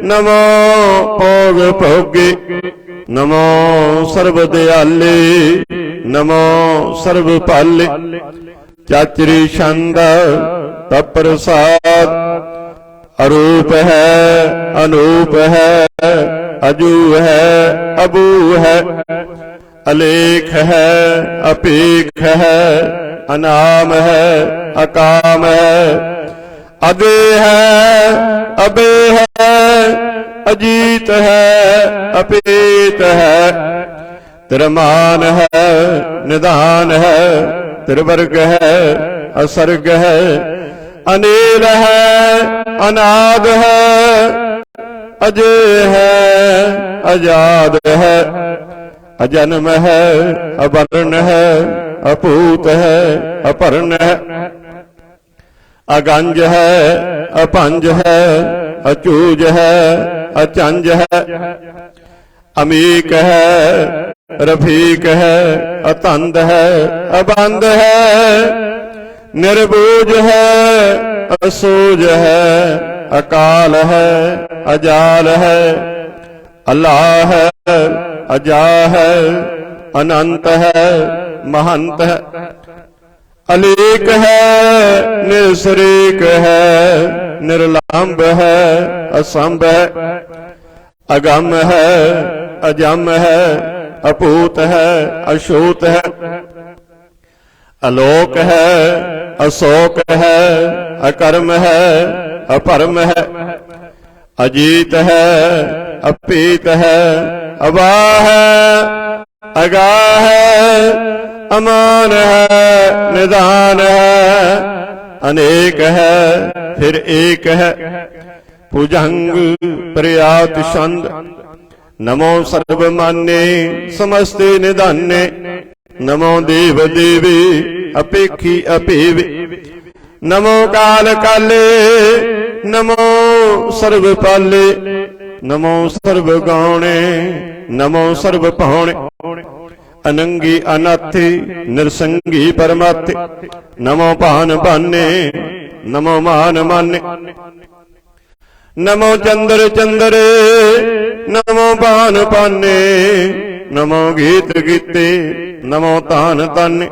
नमो भोग भोगे नमो सर्वदयाले नमो सर्वपाले चाचरी छंद तप्रसाद अरूप है अनूप है अजू है अबू है अलेख है अपेख है अनाम है अकाम है अदे है अबे है अजीत है अपेत है तिरमान है निदान है तिरवर्ग है असर्ग है अनिल है अनाद है अजय है अजाद है अजन्म है अवर्ण है अपूत है अपर्ण है अगंज है अपंज है अचूज है अचंज है अमीक है रफीक है अतंद है अबंद है निर्बूज है असूज है अकाल है अजाल है अल्लाह है अजा है अनंत है महंत है अलीक है निरसरीक है निर्लंब है असंभ है अगम है अजम है अपूत है अशूत है अलोक है अशोक है अकर्म है अपरम है अजीत है अपीत है अवाह है अगाह है अमान है निदान है अनेक है फिर एक है भुजंग प्रयात छंद नमो सर्वमान्ये समस्ते निधाने नमो देव देवी अपेक्षी अपेवी नमो काल काले नमो सर्वपाले नमो सर्वगौणे नमो सर्वपौणे अनंगी अनाथे निरसंगी परमात्थे नमो पान पाने नमो मान माने नमो चंद्र चंद्रे नमो पान पाने नमो गीत गीते नमो तान ताने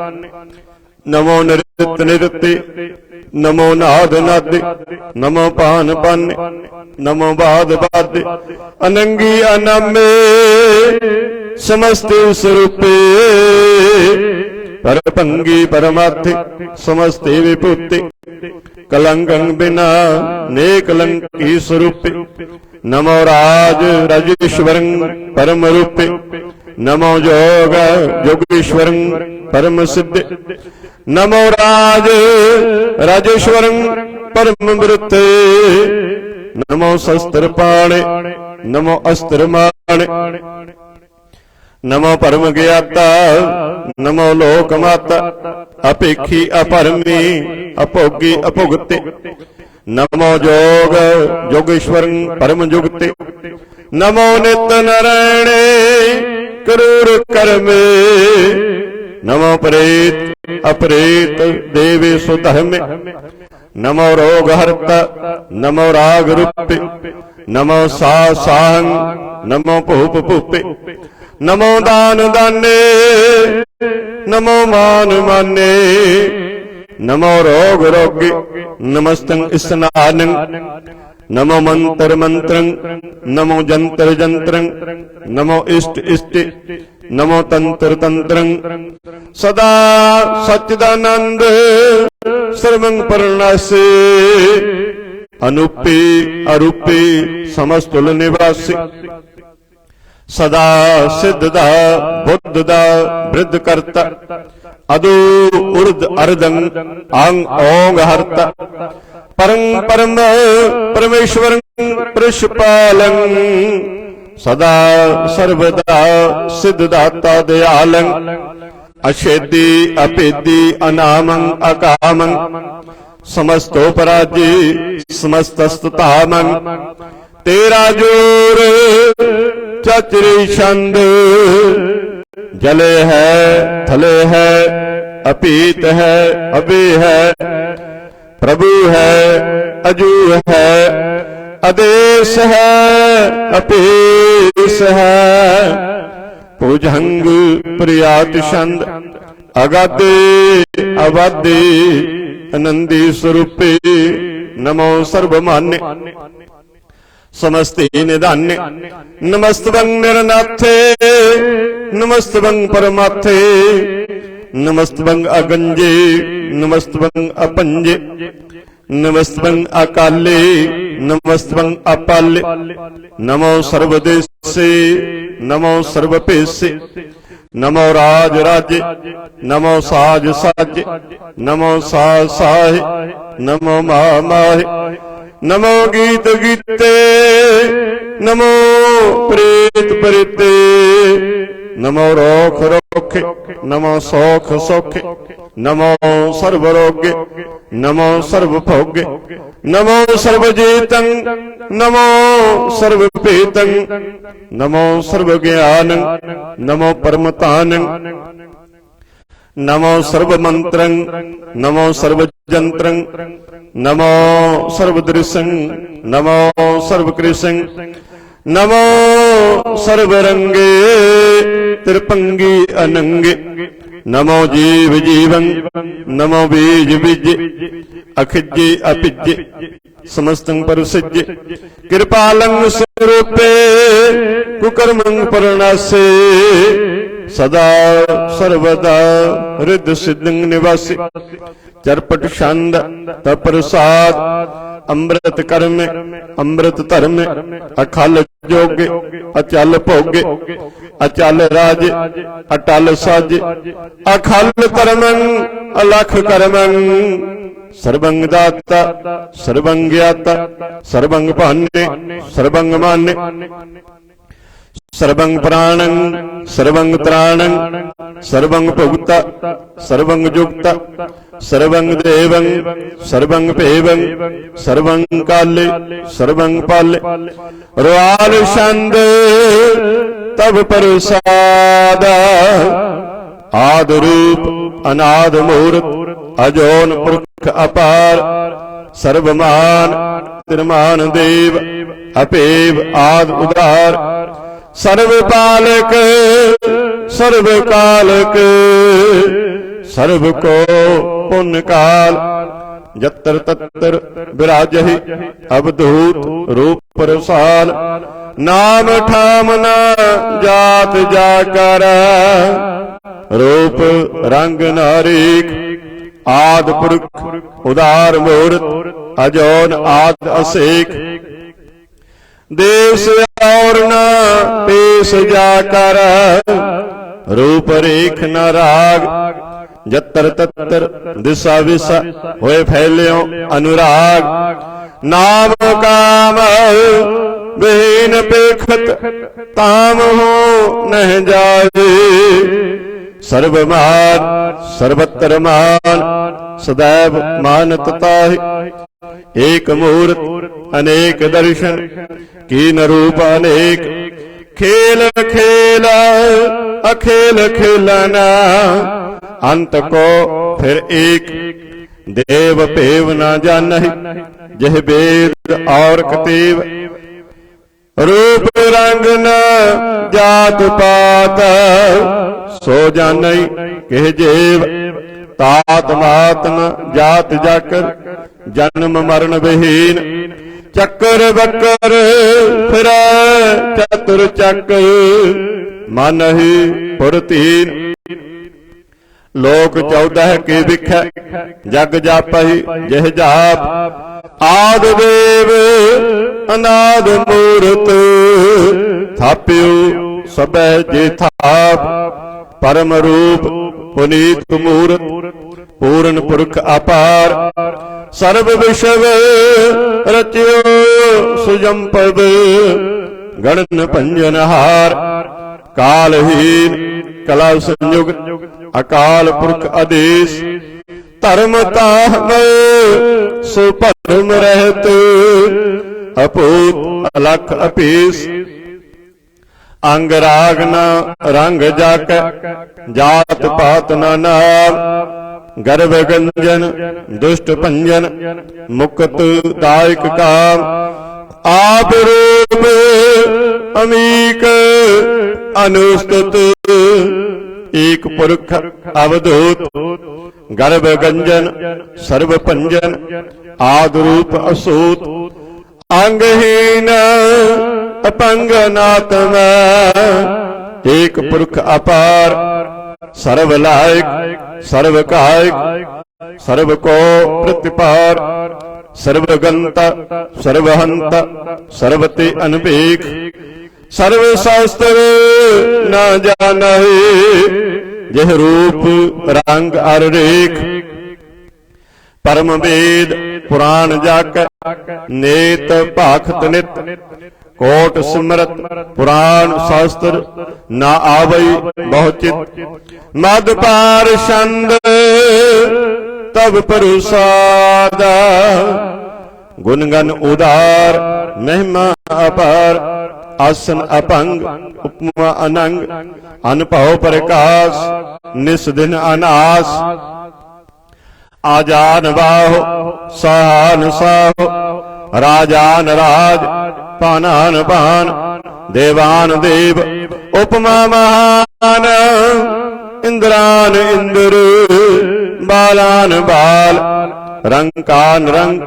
नमो नृत्य नृत्य नमो नाद नादे नमो पान पाने नमो बाद बादे अनंगी अनामे समस्ते स्वरूपे परपंगी परमार्थे समस्ते विभूते कलंकं बिना ने कलंकी स्वरूपे नमो राज राजेश्वरं परम रूपे नमो योग योगेश्वरं परम सिद्धे नमो राज राजेश्वरं परम वृत्ते नमो शस्त्र पाणे नमो अस्त्र माणे नमो परम ज्ञाता नमो लोक माता अपेक्षी अपरमी अभोगी अभुगते नमो जोग योगेश्वर परम जुगते नमो नित नारायणे करूर कर्मे नमो प्रेत अपरेत देवे सुधर्मे नमो रोग हर्ता नमो राग रूपे नमो साहं नमो भूप भूपे नमो दान दाने नमो मान माने नमो रोग रोगे नमस्तं स्नानं नमो मंत्र मंत्रं नमो जंत्र जंत्रं नमो इष्ट इष्ट नमो तंत्र तंत्रं सदा सच्चिदानंद सर्वं परनासे अनुपे अरूपे समस्तुल निवासी सदा सिद्धदा बुद्धदा वृद्ध करता अदो उर्द अर्दं अंग ओंग हरता परं परम परमेश्वरं पुरुषपालं सदा सर्वदा सिद्धदाता दयालं अशेदी अपेदी अनामं अकामं समस्तोपराजी समस्तस्ततामं तेरा जोर चचरी छंद जले है थले है अपीत है अबे है प्रभु है अजू है आदेश है अपेश है भुजंग प्रियात छंद अगाधे अबाधे आनंदी स्वरूपे नमो सर्वमान्य समस्ते निधान्य नमस्तवं निरनाथे नमस्तवं परमाथे नमस्तवं अगंजे नमस्तवं अपंजे नमस्तवं अकाले नमस्तवं अपाले नमो सर्वदेशे नमो सर्वपेशे नमो राज राजे नमो साज साजे नमो साज साहे नमो माह माहे नमो गीत गीते नमो प्रेत प्रेते नमो रोख रोखे नमो सौख सौखे नमो सर्वरोग्य नमो सर्वभोग्य नमो सर्वजेतं नमो सर्वपेतं नमो सर्वज्ञानं नमो परमतानं नमो सर्वमंत्रं नमो सर्वजंत्रं नमो सर्वदृशं नमो सर्वकृशं नमो सर्वरंगे त्रिपंगी अनंगे नमो जीव जीवं नमो बीज बीज अखिज्जे अपिज्जे समस्तं परसिज्जे कृपालं स्वरूपे कुकर्मं परनासे सदा सर्वदा हृद सिद्धं निवासी चरपट छंद तप्रसाद अमृत कर्म अमृत धर्म अखल जोगे अचल भोगे अचल राज अटल साज अखल कर्मं अलख कर्मं सर्वं दाता सर्वं ज्ञाता सर्वं भान्य सर्वं मान्य सर्वं प्राणं सर्वं त्राणं सर्वं भुक्ता सर्वं जुक्ता सर्वं देवं सर्वं पेवं सर्वं काले सर्वं पाले रोआल छंद तब प्रसाद आद रूप अनाद मूर्त अजोन पुरख अपार सर्वमान तिरमान देव अपेव आद उदार सर्वपालक सर्वकालक सर्व को पुण्य काल जत्र तत्र विराजहि अवधूत रूप रसाल नाम ठाम न जात जाकर रूप रंग नारीक आद पुरख उदार मूर्त अजोन आद असेक देश और न पेश जाकर रूप रेख न राग जत्र तत्र दिशा विशा होए फैल्यो अनुराग नाम काम बेन पेखत ताम हो नह जाए सर्वमान सर्वत्र मान सदैव मानत ताहि एक मूर्त अनेक दर्शन कीन रूप अनेक खेल खेला अखेल खेलना अंत को फिर एक देव पेव न जानहि जह वेद और कतेव रूप रंग न जात पात सो जानई कह जेव तात मात न जात जाकर जन्म मरण विहीन चक्कर बक्कर फिर चतुर चक्र मानहि पुरतीन। लोक 14 के बिखै जग जापहि जह जाप। आदि देव अनाद मूरत थाप्यो सबह जे थाप। परम रूप पुनीत मूरत पूर्ण पुरख अपार। सर्व विश्व रच्यो सुजम्पद गणन पंजनहार। कालहीन कला संयुग अकाल पुरख आदेश। धर्म ताम सुपरम रहत अपूत अलख अपेस। अंग राग न रंग जाक जात पात न नाम। गर्भ गंजन दुष्ट पंजन मुक्त दायक काम। आप रूप अमीक अनुस्तुत एक पुरख अवधूत। गर्भ गंजन सर्व पंजन आद रूप असूत। अंगहीन अपंग नातम एक पुरख अपार। सर्व लायक सर्व कायक सर्व को प्रतिपार। सर्वगंता सर्वहंता सर्वते अनपेख। सर्व शास्त्र न जानहि यह रूप रंग अर रेख। परम वेद पुराण जाक नेत भाखत नित। कोट सिमरत पुराण शास्त्र न आवई बहुचित। मद पार छंद तब परुसादा। गुणगन उदार महिमा अपार। आसन अपंग उपमा अनंग। अनभव प्रकाश निस दिन अनास। आजान बाहो सहान साहो। राजान राज पानान पान। देवान देव उपमा महान। इंद्रान इंद्र बालान बाल। रंकान रंग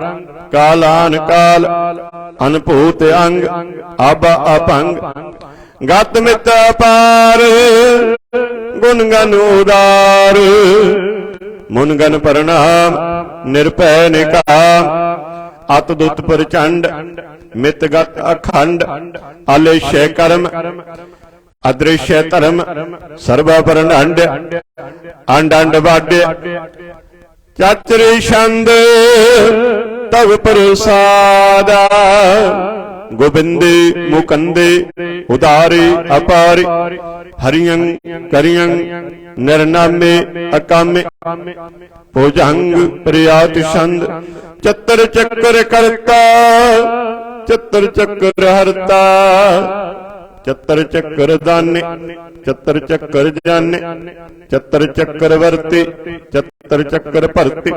कालान काल। अनपूत अंग अब अपंग। गत मित अपार गुणगन उदार। मुनगन प्रणाम निरभय निकाम। अतदुत प्रचंड मितगत अखंड। आलेश्य कर्म अदृश्य धर्म सर्वपरण अंड। अंड अंड वाड्य चातुरी छंद तब प्रसादा। गोबिंदे मुकंदे उदारी अपारी। हरियं करियं निर्नामे अकामे। भुजंग प्रियाति छंद चतर चक्र करता। चतर चक्र हरता। चतर चक्र दाने चतर चक्र जाने। चतर चक्र वर्ती चतर चक्र भरती।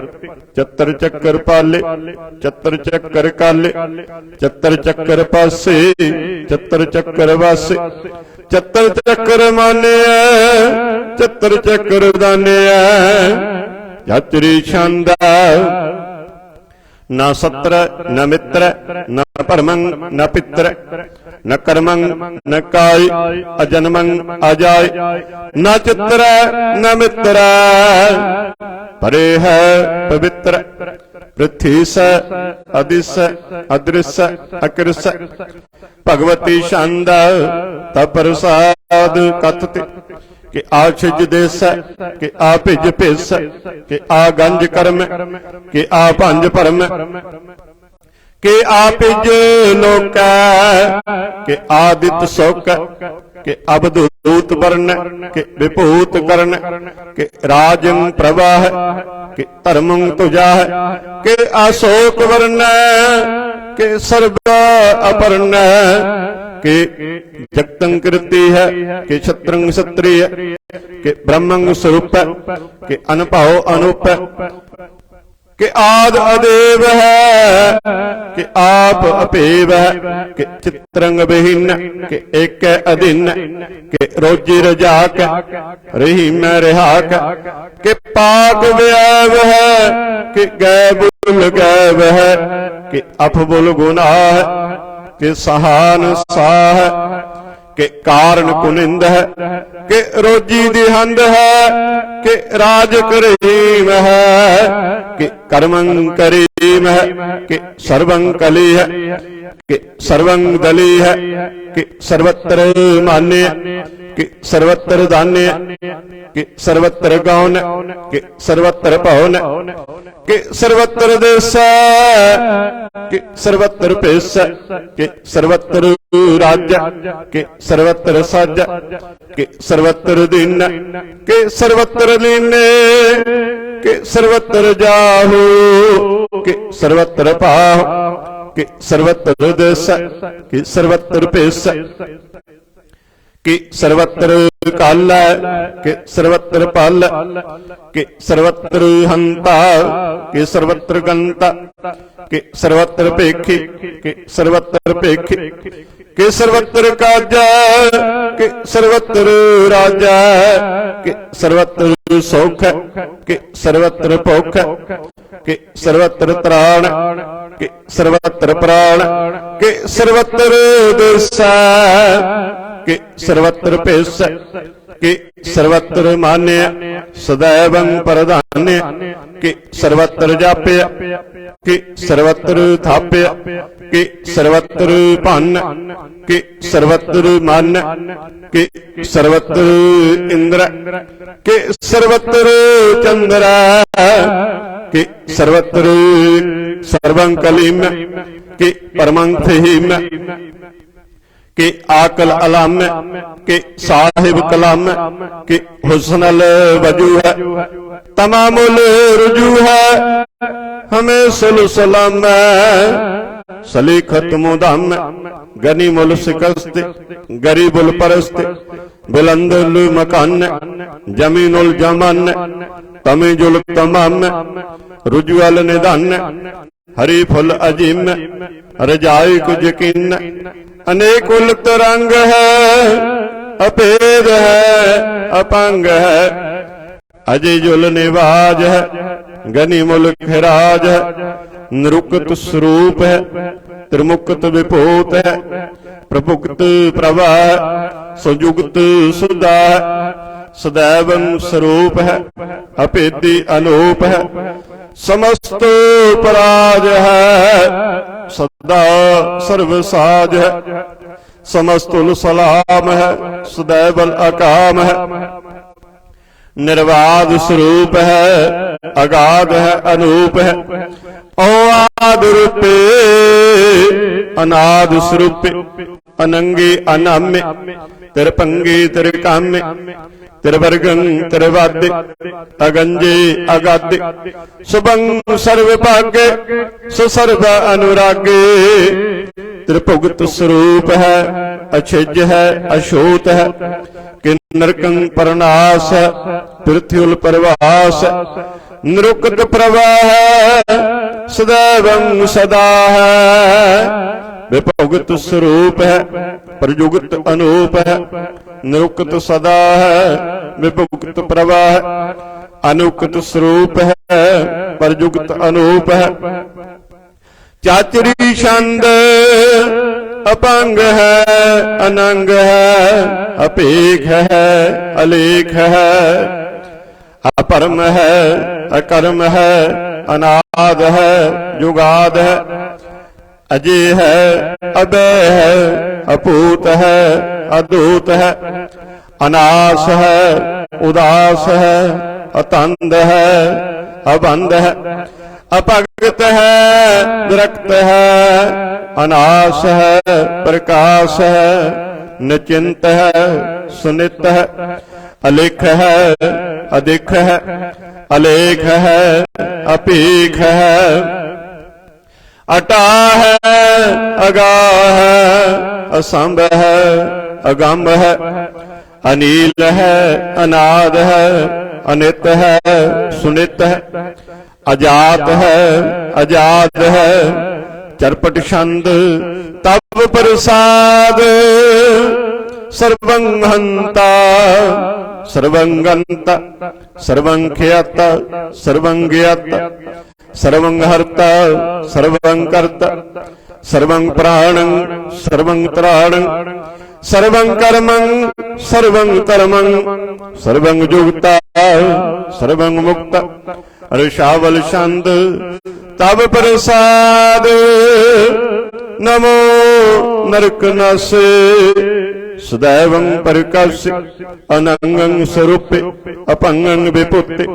चतर चक्र पाले चतर चक्र काले। चतर चक्र पासे चतर चक्र वासे। चतर चक्र माने चतर चक्र दाने। यात्री छंदा न सत्र न मित्र न परमं न पित्र न कर्मं न काय अजन्मं अजाय। न चित्र न मित्र परे है पवित्र। पृथ्वी स अदिश अदृश अकृश। भगवती छंद तपरसाद कथति। कि आ छिज देस कि आ भिज भेस। कि आ गंज कर्म कि आ भंज परम। कि आ पिज लोक कि आदित शोक। कि अवधूत वर्ण कि विभूत कर्ण। कि राजं प्रवाह कि धर्मं तुजाह। कि अशोक वर्ण कि सर्व अपर्ण। कि जगतं कृति है कि क्षत्रं क्षत्रिय। कि ब्रह्मं स्वरूप कि अनुभव अनूप। कि आद अदेव है कि आप अपेव है। कि चित्रंग विहीन कि एक अधीन। कि रोजी रजाक रही मैं रिहाक। कि पाक व्यव है कि गैबुल गैब है। कि अफबुल गुनाह कि सहान साह। कि कारण कुनिंद है, कि रोजी दिहंद है, कि राज करीम है, कि कर्मं करीम है, कि सर्वं कली है, कि सर्वं दली है, कि सर्वत्र मान्य, कि सर्वत्र दान्य, कि सर्वत्र गौन, कि सर्वत्र पौन, कि सर्वत्र देश, कि सर्वत्र पेश, कि सर्वत्र राज्य, कि सर्वत्र सज, कि सर्वत्र दीन, कि सर्वत्र लीन, कि सर्वत्र जाहू, कि सर्वत्र पाहु, कि सर्वत्र देश, कि सर्वत्र पेश, कि सर्वत्र काल, कि सर्वत्र पाल, कि सर्वत्र हंता, कि सर्वत्र गंता, कि सर्वत्र पेखी, कि सर्वत्र पेखी, कि सर्वत्र काजा, कि सर्वत्र राजा, कि सर्वत्र सौख, कि सर्वत्र पोख, कि सर्वत्र त्राण, कि सर्वत्र प्राण, कि सर्वत्र देश, कि सर्वत्र पेश, कि सर्वत्र मान्य, सदैवं प्रधान्य, कि सर्वत्र जाप्य, कि सर्वत्र थाप्य, कि सर्वत्र पान, कि सर्वत्र मान, कि सर्वत्र इंद्र, कि सर्वत्र चंद्र, कि सर्वत्र सर्वं कलीम, कि परमं फहीम, कि आकल अलाम, कि साहिब कलाम, कि हुस्नल वजू है, तमामुल रुजू है, हमें सलाम, सलीखत मुदाम, गनीमुल शिकस्त, गरीबुल परस्त, बुलंदुल मकान, जमीनुल जमान, तमीजुल तमाम, रुजुअल निदान, हरी फुल अजीम, रजाई कुछ यकीन, अनेक उलट रंग है, अभेद है, अपंग है, अजय जुल निवाज है, गनी मुल्क राज है, निरुक्त स्वरूप है, त्रिमुक्त विभूत है, प्रभुक्त प्रभा है, सुजुगत सुधा है, सदैवं स्वरूप है, अपेदी अनूप है, समस्त पराज है, सदा सर्वसाज है, समस्तुल सलाम है, सदैवल अकाम है, निर्वाद स्वरूप है, अगाध है, अनूप है, औआद रूपे, अनाद स्वरूप, अनंगी अनाम्य, तिरपंगी तिरकाम्य, तिरवर्गं तिरवाद्य, अगंजे अगाद्य, सुभं सर्वभाग्य, सुसर्व अनुरागे, त्रिभुक्त स्वरूप है, अछिज है, अछूत है, किन्नरकं परनाश है, पृथ्व्युल परवास, निरुक्त प्रवाह है, सदैवं सदा है, विभुक्त स्वरूप है, प्रयुक्त अनूप है, निरुक्त सदा है, विभुक्त प्रवाह, अनुक्त स्वरूप है, प्रयुक्त अनूप है, चातुरी छंद, अपंग है, अनंग है, अपेख है, अलेख है, अपरम है, अकर्म है, अनाद है, युगाद है, अजय है, अभय है, अपूत है, अदूत है, अनास है, उदास है, अतंद है, अबंध है, अपगत है, विरक्त है, अनास है, प्रकाश है, निचिंत है, सुनित है, अलिख है, अधिक है, अलेख है, अपीख है, अटा है, अगाह है, असंभ है, अगंभ है, अनील है, अनाद है, अनित है, सुनित है, अजात है, अजाद है, चरपट छंद, तब प्रसाद, सर्वं हंता, सर्वं गंता, सर्वं ख्याता, सर्वं ज्ञाता, सर्वं हर्ता, सर्वं कर्ता, सर्वं प्राणं, सर्वं त्राणं, सर्वं कर्मं सर्वं कर्मं सर्वं जुगता सर्वं मुक्त ऋषावल छंद तब प्रसाद नमो नरक नासे सदैवं प्रकाश अनंगं स्वरूपे अपंगं विपुत्ते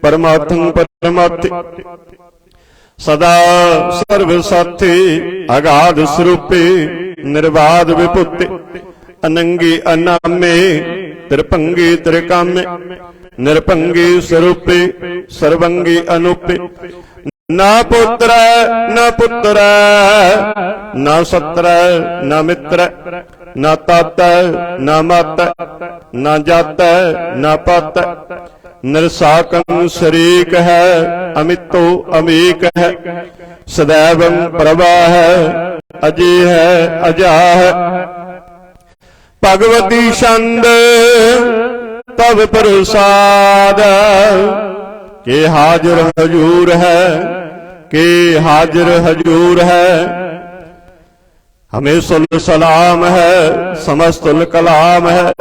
परमार्थं परमार्थे सदा सर्व साथे अगाध स्वरूपे निर्बाध विपुत्ते अनंगी अनामे त्रिपंगी त्रिकामे निरपंगी स्वरूपे सर्वंगी अनुपे ना पुत्र न पुत्र न सत्र न मित्र न तात न मत न जात न पत निरसाकं शरीक है अमितो अमीक है सदैवं प्रभा है अजय है अजा है भगवती छंद तब प्रसाद के हाजिर हजूर है के हाजिर हजूर है हमें सुल सलाम है समस्तुल कलाम है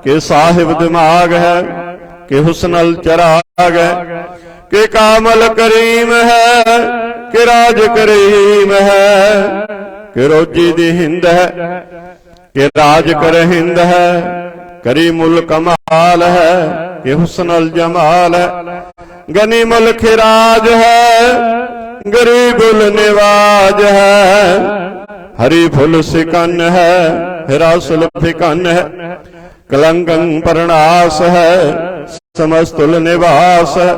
के साहिब दिमाग है के हुस्नल चराग है के कामल करीम है के राज करीम है के रोजी दी हिंद है के राज कर हिंद है करी मुल कमाल है के हुस्नल जमाल है गनी मुल खिराज है गरीबुल निवाज है हरी फुल सिकन है हिरासुल फिकन है कलंकं परनास है समस्तुल निवास है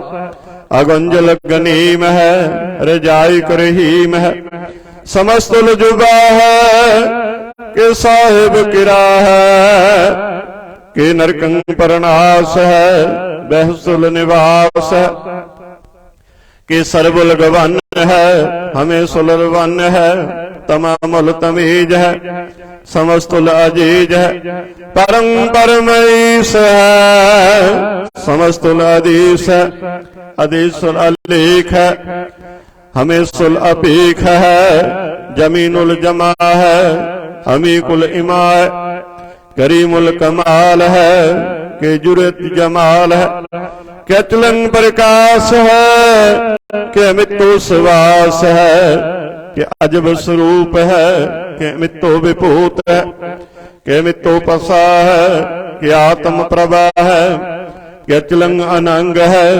अगुंजल गनीम है रजाई करहीम है समस्तुल जुबा है के साहिब किरा है के नरकं परनास है बहसुल निवास है के सरबुल गवन है हमें सुलरवन है तमामुल तमीज है समस्तुल अजीज है परम परमईश है समस्तुल अधीश है अधीशुल अलीख है हमें सुल अपीख है जमीनुल जमा है हमी कुल इमा है करीमुल कमाल है के जुरत जमाल है के चलंग प्रकाश है के अमितो सुवास है के अजब स्वरूप है के अमितो विभूत है के अमितो पसा है के आत्म प्रभा है के चलंग अनंग है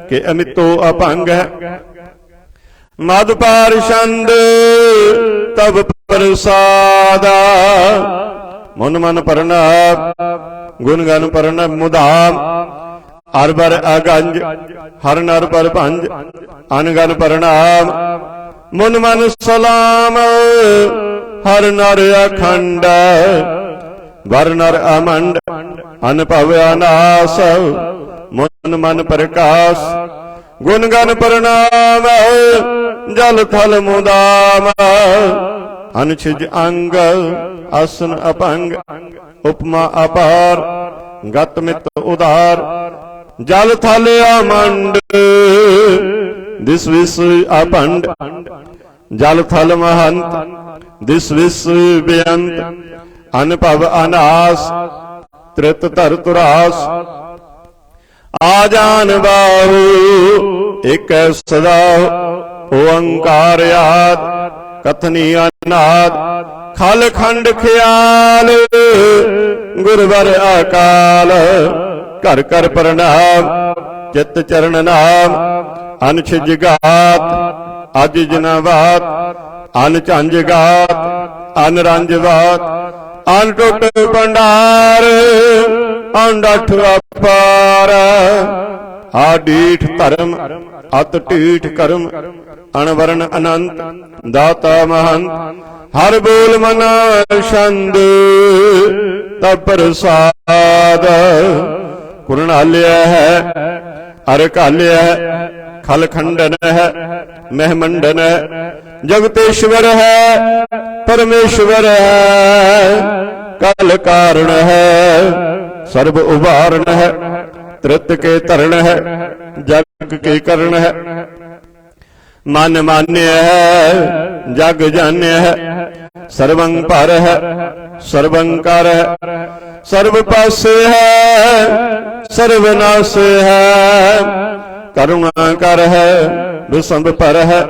के अमितो अपंग है मद पारषंद तब प्रसादा मन मन प्रणाम गुण गन प्रणाम मुदाम अरबर अगंज हर नर पर पंज अनगन प्रणाम मुन मन सलाम हर नर अखंड वर नर अमंड अनपव अनास मुन मन प्रकाश गुण गन प्रणाम जल थल मुदाम अनछिज अंग आसन अपंग उपमा अपार गत मित उदार जल थल अमंड दिस विश्व अपंड जल थल महंत दिस विश्व बेअंत अनपव अनास त्रित तर तुरास आजान बाहु एक सदा ओंकार याद कथनी अनाद खल खंड ख्याल गुरवर अकाल कर कर प्रणाम चित चरण नाम अनछिज गात अज जनावात अन झंझ गात अन रंज बात अन टुट भंडार अंडठ अपार आडीठ धर्म अत टीठ कर्म अणवरण अनंत दाता महंत हर बोल मना छंद तब प्रसाद कुरणाल्य है अरकाल्य है खल खंडन है महमंडन है जगतेश्वर है परमेश्वर है कल कारण है सर्व उबारण है त्रित के तरण है जग के करण है मन मान्य है जग जान्य है सर्वं पर है सर्वंकार है, सर्व पास है, सर्वनाश है, करुणा कर है, विषम पर है,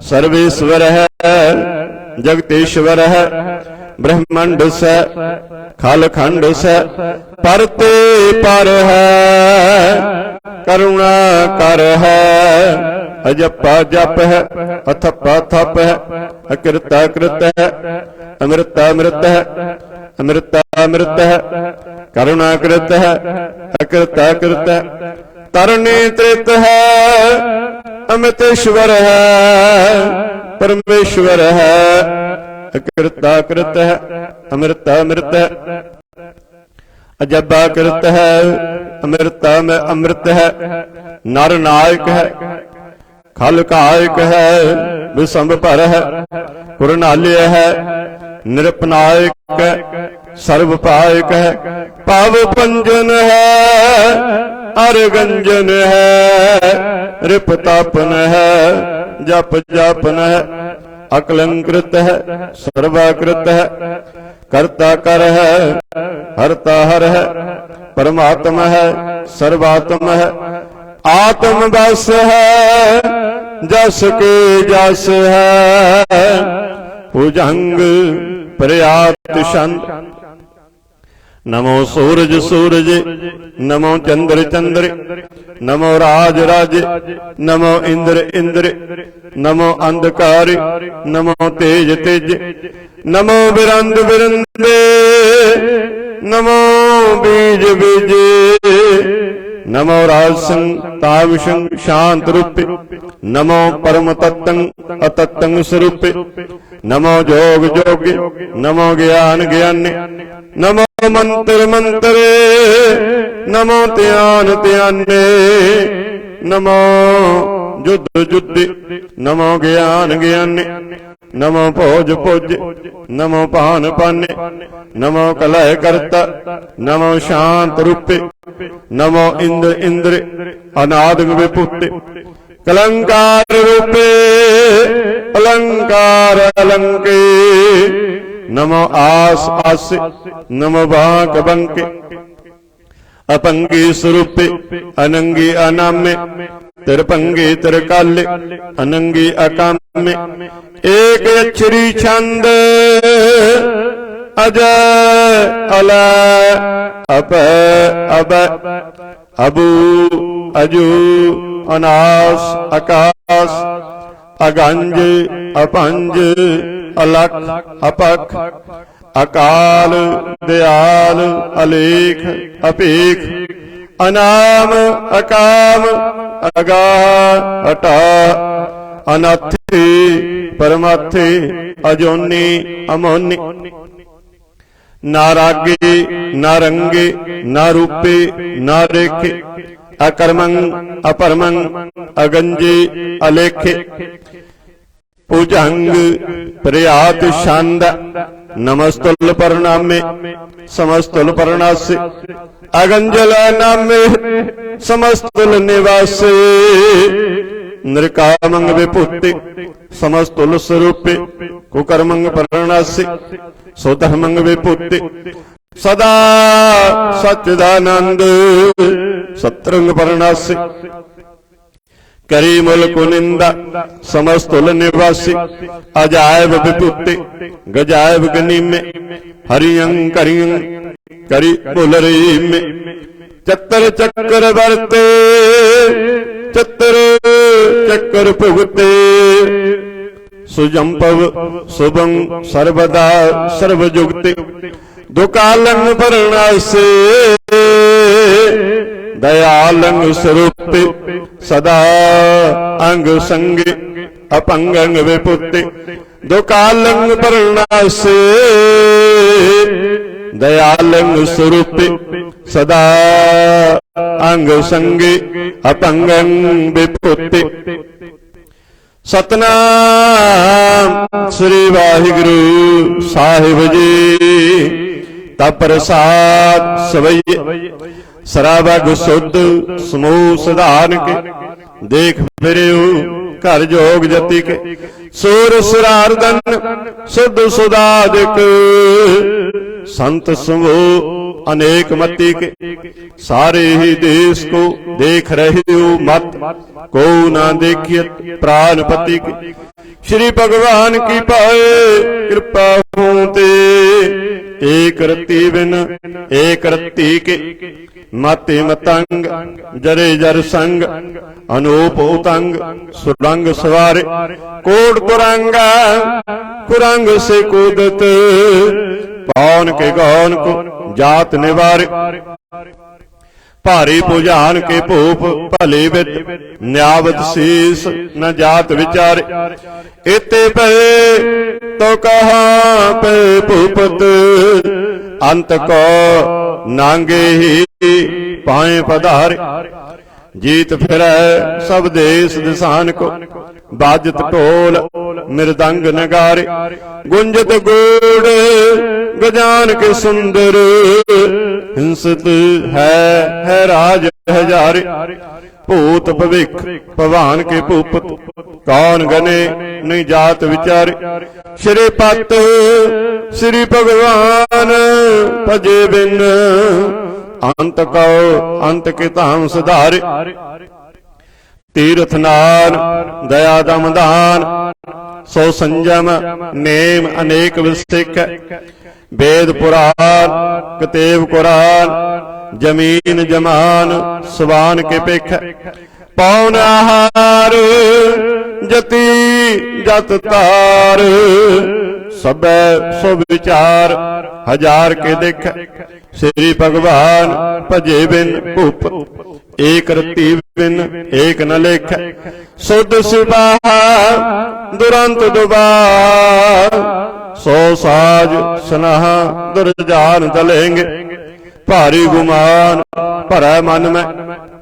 सर्वेश्वर है, जगतीश्वर है, ब्रह्मांड से खालखंड से परते पर है, करुणा कर है, अजपा जप है, अथपा थप है, अकृता कृत है, अमृता अमृत है, अमृता अमृत है, करुणा कृत है, अकृता कृत है, तरणी तृत है, अमितेश्वर है, परमेश्वर है, अकृता कृत है, अमृता अमृत है, अजबा कृत है, अमृता में अमृत है, नर नायक है, खालकायक है, विषम पर है, कुरनाल्य है, निरपनायक है, सर्वपायक है, पाव पंजन है, अरगंजन है, रिपतापन है, जप जापन है, अकलंकृत है, सर्वाकृत है, कर्ता कर है, हरता हर है, परमात्मा है, सर्वात्म है, आत्म बस है, जस के जस है, भुजंग प्रयात छंद। नमो सूरज सूरज, नमो चंद्र चंद्र, नमो राज राज, नमो इंद्र इंद्र, नमो अंधकार, नमो तेज तेज, नमो बिरंद बिरंदे, नमो बीज बीज, नमो राजसंग ताविशंग शांत रूप, नमो परम तत्तंग अतत्तंग स्वरूप, नमो जोग जोग, नमो ज्ञान ज्ञान, नमो मंत्र मंत्रे, नमो ध्यान ध्याने, नमो युद्ध युद्ध, नमो ज्ञान ज्ञाने, नमो भोज भोज, नमो पान पाने, नमो कलह करता, नमो शांत रूपे, नमो इंद्र इंद्र, अनाद विपुत, कलंकार रूपे, अलंकार अलंके, नमो आस आस, नमो बांक बंके, अपंगी स्वरूपे, अनंगी अनामे, तिरपंगी तिरकाले, अनंगी अकामे, एक अक्षरी छंद, अजय अलय, अप अब, अबू अजू, अनास आकाश, अगंज अपंज, अलख अपख, अकाल दयाल, अलेख अपेख, अनाम अकाम, अगा हटा, अनाथी परमाथी, अजोनी अमोनी, ना रागे ना रंगे, ना रूपे ना रेखे, अकर्मंग अपरमंग, अगंजे अलेखे, भुजंग प्रयात छंद, नमस्तुल परनामे, समस्तुल परनासे, अगंजल नामे, समस्तुल निवासे, नृकामंग विपुत्ति, समस्तुल स्वरूपे, कुकर्मंग परनासे, सुधर्मंग विपुत्ति, सदा सच्चिदानंद, सत्रंग परनासे, करी मुल्क निंदा, समस्तुल निवासी, अजायब विपुत्ति, गजायब गनी में, हरियं करियं करी मुलरी में, चतर चक्कर बरते, चतर चक्कर पुगते, सुजंपव शुभं सर्वदा सर्वजुगते, दुकालंग परनासे, दयालंग स्वरूपे, सदा अंग संगे, अपंगंग विपुत्ति, दुकालंग परनासे, दयालंग स्वरूपे, सदा अंग संगे, अपंगंग विपुत्ति। सतनाम श्री वाहिगुरु साहिब जी, तब प्रसाद सवैये, सराबा गुसुद समूह सधान के, देख फिरे घर जोग जति के सूर सुरारदन शुद्ध सुदादिक संत समूह अनेक मति के सारे ही देश को देख रहे हो मत को ना देखिए प्राणपति के श्री भगवान की पाए कृपा होते एक रत्ती बिन एक रत्ती के मते मतंग जरे जर संग अनूप उतंग सुरंग सवार कोट कुरंगा कुरंग से कूदत पौन के गौन को जात निवार भारी भुजान के भूप भले विद न्यावत शीस न जात विचार इते पे तो कहाँ पे भूपत अंत को नांगे ही पाए पधार जीत फिर सब देश दिशान को बाजत ढोल मृदंग नगारे गुंजत गोड़ गजान के सुंदर हिंसत है राज हजारे भूत भविख भवान के भूपत कौन गने नहीं जात विचारे श्री पत श्री भगवान भजे बिन अंत को अंत के धाम सुधारे तीर्थ नान दया दम दान सो संयम नेम अनेक विसिख वेद पुराण कतेव कुरान जमीन जमान सुबान के पिख पौन आहार जति जत तार सब सो विचार हजार के दिख श्री भगवान भजे बिन भूप एक रत्ती बिन एक न लेख शुद्ध सिपाहा दुरंत दुबार सो साज स्नह दुर्जान दलेंगे भारी गुमान भरै मन में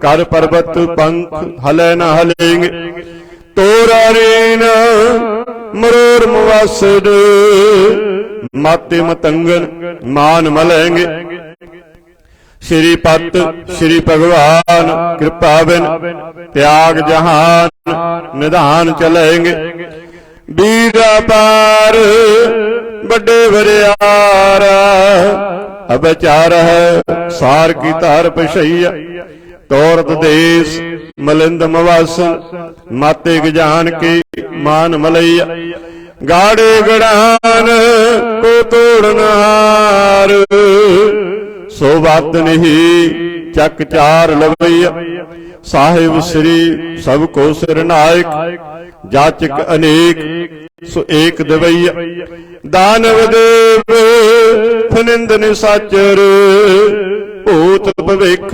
कर पर्वत पंख हले न हलेंगे तोरा रीन मरोर मुवासड माते मतंगन मान मलेंगे श्री पत श्री भगवान कृपा बिन त्याग जहान निधान चलेंगे बीरा पार बड़े बरियार अबचार है सार की तार पशैया तौरत देश मलिंद मवासन माते गजान के मान मलैया गाड़े गड़ान को तोड़नहार सो बात नहीं चक चार लवैया साहिब श्री सबको सिर नायक जाचक अनेक सो एक दवैया दानव देव फनिंद निसाचर भूत भविख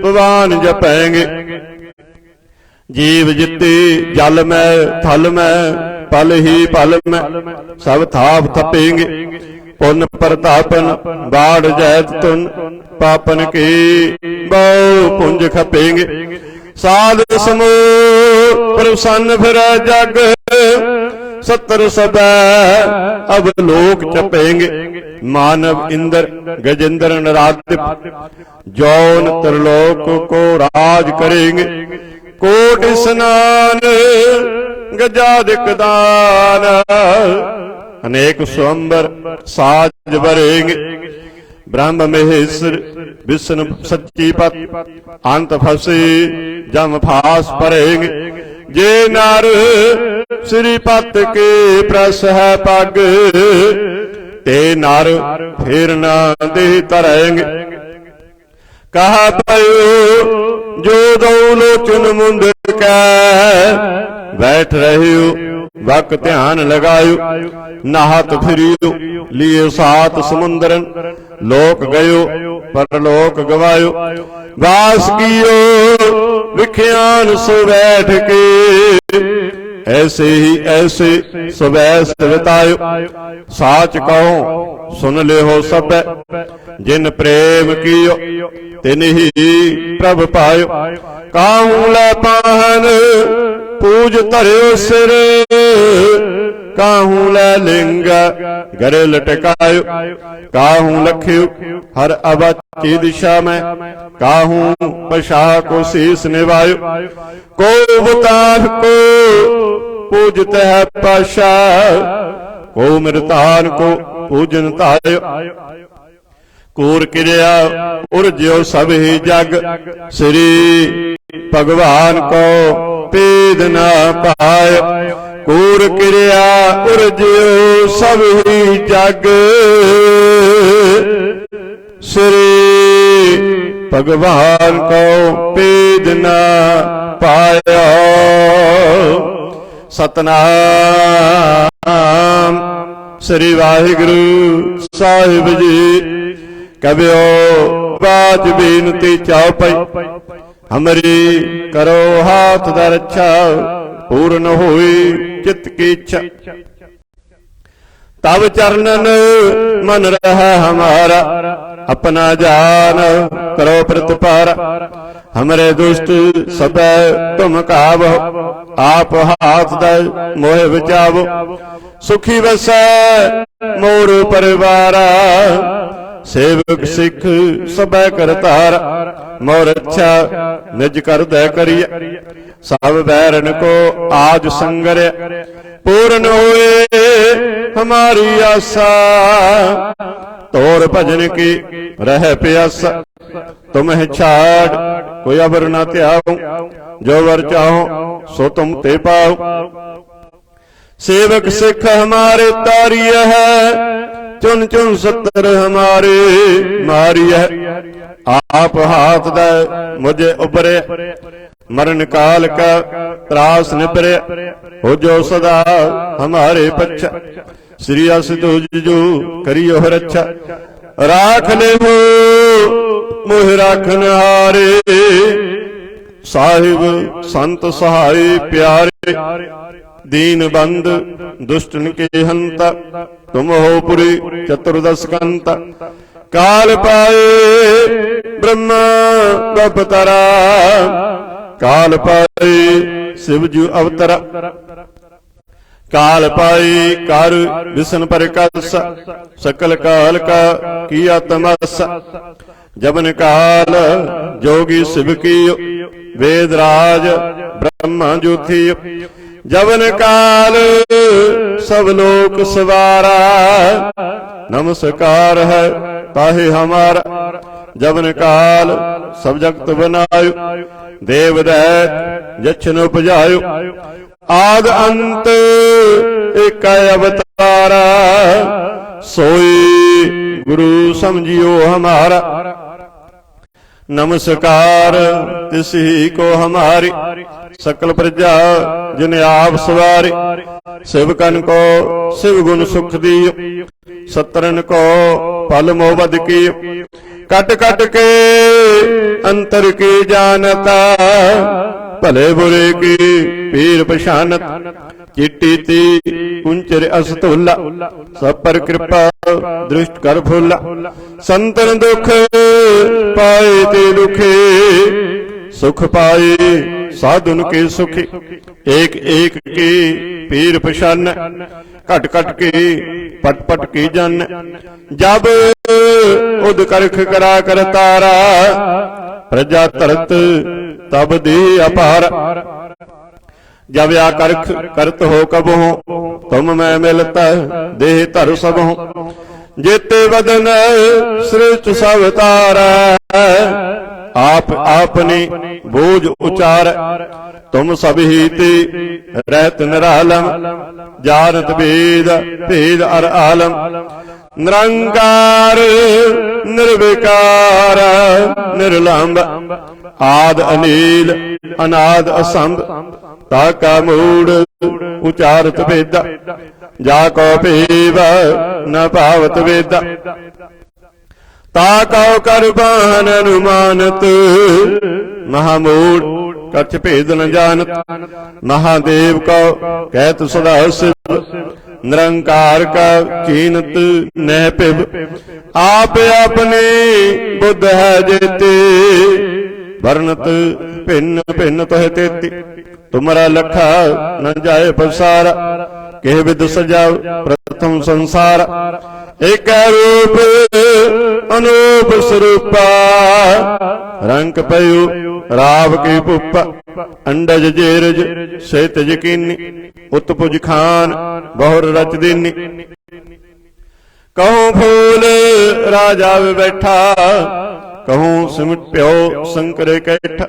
भगवान जपेंगे जीव जिते जल में थल में पल ही पल में सब थाप थपेंगे पुन प्रतापन बाढ़ जैत तुन पापन के बहु पुंज खपेंगे साध समूह प्रसन्न फिर जग सत्तर सब अब लोक चपेंगे मानव इंद्र गजेंद्र नराधिप जौन त्रिलोक को राज करेंगे कोट स्नान गजादिक दान अनेक स्वंबर साज भरेंगे ब्रह्म महेश्वर विष्णु सच्ची पत अंत फंसे जम फास परेंगे जे नर श्री पत के प्रस है पग ते नर फिर न दे तरेंगे कहा पयो जो दो लोचन मुंद कै बैठ रहे हो वक ध्यान लगायो नहात फिरियो लिए सात समुंदरन लोक गयो परलोक गवायो वास कियो विख्यान सो बैठ के ऐसे ही ऐसे सुबैस बितायो साच कहो सुन ले हो सब जिन प्रेम कियो तिन ही प्रभ पायो काहू लै पाहन पूज धरियो सिर काहू लै लिंग गरे लटकायो, काहू लख्यु हर अबची दिशा में, काहू पशा को शीस निभायो, को बुतार को पूजत है पाशा, को मृतान को पूजन तायो, कूर क्रिया उर्ज्यो सब ही जग, श्री भगवान को पेद न पायो, कूर क्रिया उर्ज्यो सब ही जग, श्री भगवान को पेद न पायो। सतनाम श्री वाहिगुरु साहिब जी। कबियो बाज बेनती चौपई, हमरी करो हाथ दा रक्षा, पूर्ण हुई चित्त की इच्छा। तब चरणन मन रहा हमारा, अपना जान करो प्रतिपारा। हमरे दुष्ट सब तुम काबो, आप हाथ दा मोह बचावो। सुखी वसै मोर परिवारा, सेवक सिख सबै करतार। मोर अच्छा निज कर दे करिय, सब बैरन को आज संगरे। पूर्ण हुए हमारी आशा, तोर भजन की रह प्यासा। तुम्हें छाड़ कोई अबर न त्यागो, जो वर चाहो सो तुम ते पाओ। सेवक सिख हमारे तारिय है, चुन चुन सत्तर हमारे मारिय है। आप हाथ दे मुझे उबरे, मरण काल का त्रास निपरे। हो जो सदा हमारे पच्छा, श्री अस तुझो करियो रक्षा। राख ले हो मोह राखन हारे, साहिब संत सहाय प्यारे। दीन बंद दुष्टन के हंता, तुम हो पुरी चतुर्दश कंता। काल पाए ब्रह्मा बपतरा, काल पाए शिवजू अवतरा। काल पाई कर विष्णु प्रकाश, सकल काल का किया तमाशा। जबन काल जोगी शिव की, वेदराज ब्रह्मा ज्योति। जबन काल सब लोक सवारा, नमस्कार है ताहे हमारा। जबन काल सब जगत बनायो, देव दैत जछन उपजायो। आद अंत एक अवतारा, सोई गुरु समझियो हमारा। नमस्कार तिसी को हमारी, सकल प्रजा जिन आप सवारी। सेवकन को शिव गुण सुख दियो, सत्रन को फल मोबद कियो। कट कट के अंतर की जानता, भले बुरे की पीर पशानत। चिट्टी ती कुंचर अस्तुल्ला, सब पर कृपा दृष्ट कर फूला। संतन दुख पाए ते दुखे, सुख पाए साधुन के सुखी। एक एक की पीर पशान, कट कट की पट पट की जन। जब उद करख करा कर तारा, प्रजा तरत तब दी अपार। जब या करख करत हो कब हो, तुम मैं मिलता देह धर सब हो। जेते बदन सृष्ट सब तारा, आप आपने बोझ उचार। तुम सब ही ते रहत निरालम, जानत भेद भेद अर आलम। निरंकार निर्विकार निर्लंब, आद अनील अनाद असंभ। ताका मूड उचारत वेदा, जाको पीव न पावत वेदा। ताको कर बाहन अनुमानत, महामूड कछ भेद न जानत। महादेव को कहत सदा शिव, निरंकार का कीनत नह पिब। आप अपने बुद्ध है जेते, वर्णत भिन्न भिन्न तोह तेती। तुमरा लखा न जाए पसारा, केह विद सजाव प्रथम संसार। एक रूप अनूप स्वरूपा रंग पयु राव की पुप्पा। अंडज जेरज सेत यकीनी उत्पुज खान बहुर रच दीनी। कहूँ फूल राजा बैठा कहूँ सिमट प्यो शंकर कैठा।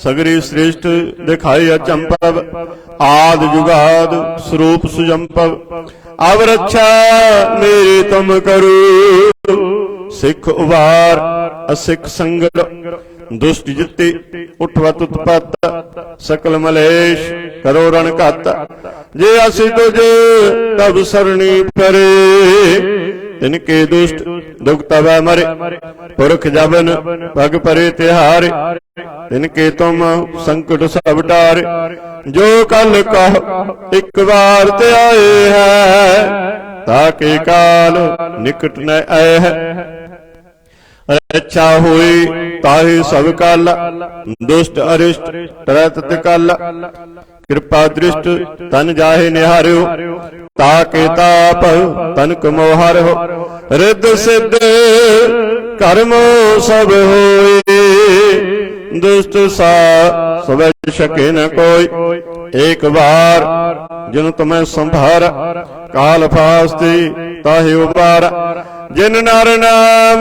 सगरी श्रेष्ठ दिखाई अचंपव आद जुगाद स्वरूप सुजंपव। अब रक्षा मेरी तुम करू सिख उबार असिख संगल। दुष्ट जिति उठवत उत्पत सकल मलेश करो रण घत। जे असि तुझ तब सरणी परे तिनके दुष्ट दुख तब मरे। पुरख जबन पग परे तिहारे तिनके तुम संकट सब टारे। जो कल कह एक बार ते आए है ताके काल निकट न आए है। रक्षा हुई ताहि सब काला दुष्ट अरिष्ट तरत काला। कृपा दृष्ट तन जाहे निहार्यो ताके ताप तनक मोहर हो। रिद्ध सिद्ध कर्मो सब होए दुष्ट सा सब सके न कोई। एक बार जिन तुम्हें संभार काल फास्ती ताहि उबार। जिन नर नाम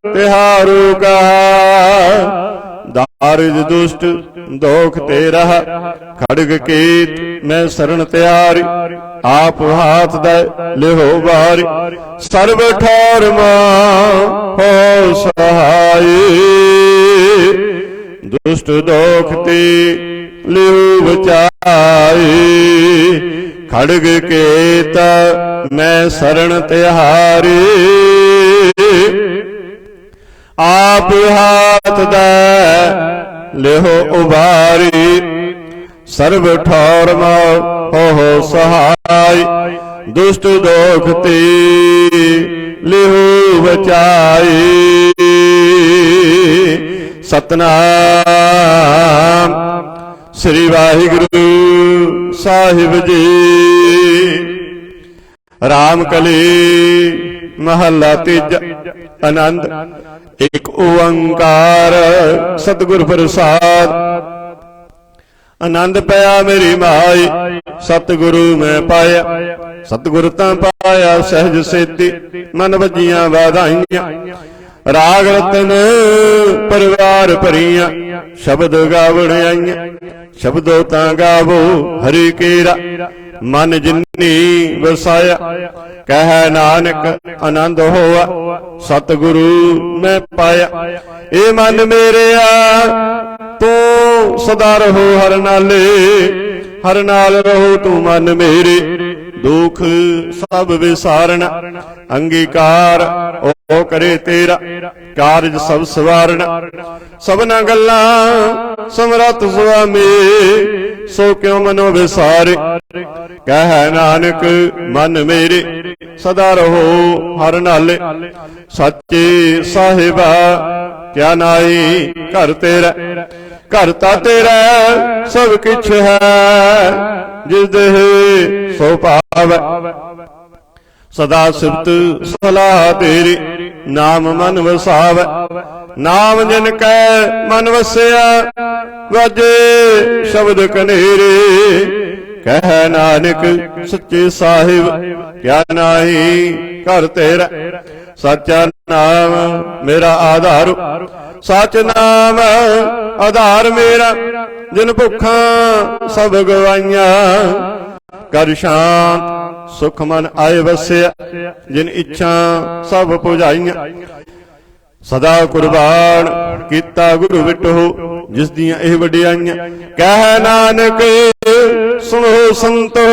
तिहारू कहा दारिद दुष्ट दोख तेरा। खड़ग कीत मैं शरण त्यारी आप हाथ दे लेहो बारी। सर्व ठौर हो सहाय दुष्ट दोखती लिहु बचाई। खड़ग केत मैं शरण तिहारी आप हाथ दे लेहो उबारी। सर्व ठौर हो सहाय दुष्ट दोखती लिहु बचाई। सतनाम श्री वाहिगुरु साहिब जी। राम कली महला तीजा। आनंद एक ओंकार सतगुर प्रसाद। आनंद पाया मेरी माई सतगुरु मैं पाया। सतगुरु तां पाया सहज सेती मन वजियां वाधाइयां। राग रतन परिवार भरियां शब्द गावण आईयां। शब्दों तां गावो हरि केरा मन जिन्नी वसाया। कह नानक आनंद होआ सतगुरु मैं पाया। ए मन मेरे तू सदा रहो हर नाले। हर नाल रहो तू मन मेरे। दुख सब विसारण अंगीकार ओ करे तेरा। कारज सब सवारण सबना गल्लां समरथ सुआमी। सो क्यों मनो विसारे कह नानक मन मेरे। सदा रहो हर नाले। सच्चे साहिबा क्या नाई घर तेरा। घर ता तेरा सब किछ है जिस देह सो पावै। सदा सिफत सलाह तेरी नाम मन वसावै। नाम जिन कै मन वसया वाजे शब्द कनेरे। कह नानक सच्चे साहिब क्या नाही घर तेरा। सच्चा नाम मेरा आधार सच नाम आधार मेरा। जिन भुखा सब गवाइयां कर शांत सुख मन आए वसया। जिन इच्छा सब पुजाइयां सदा कुर्बान कीता गुरु विटो। जिस दियां एह वडियाइयां कह नानक सुनो संतो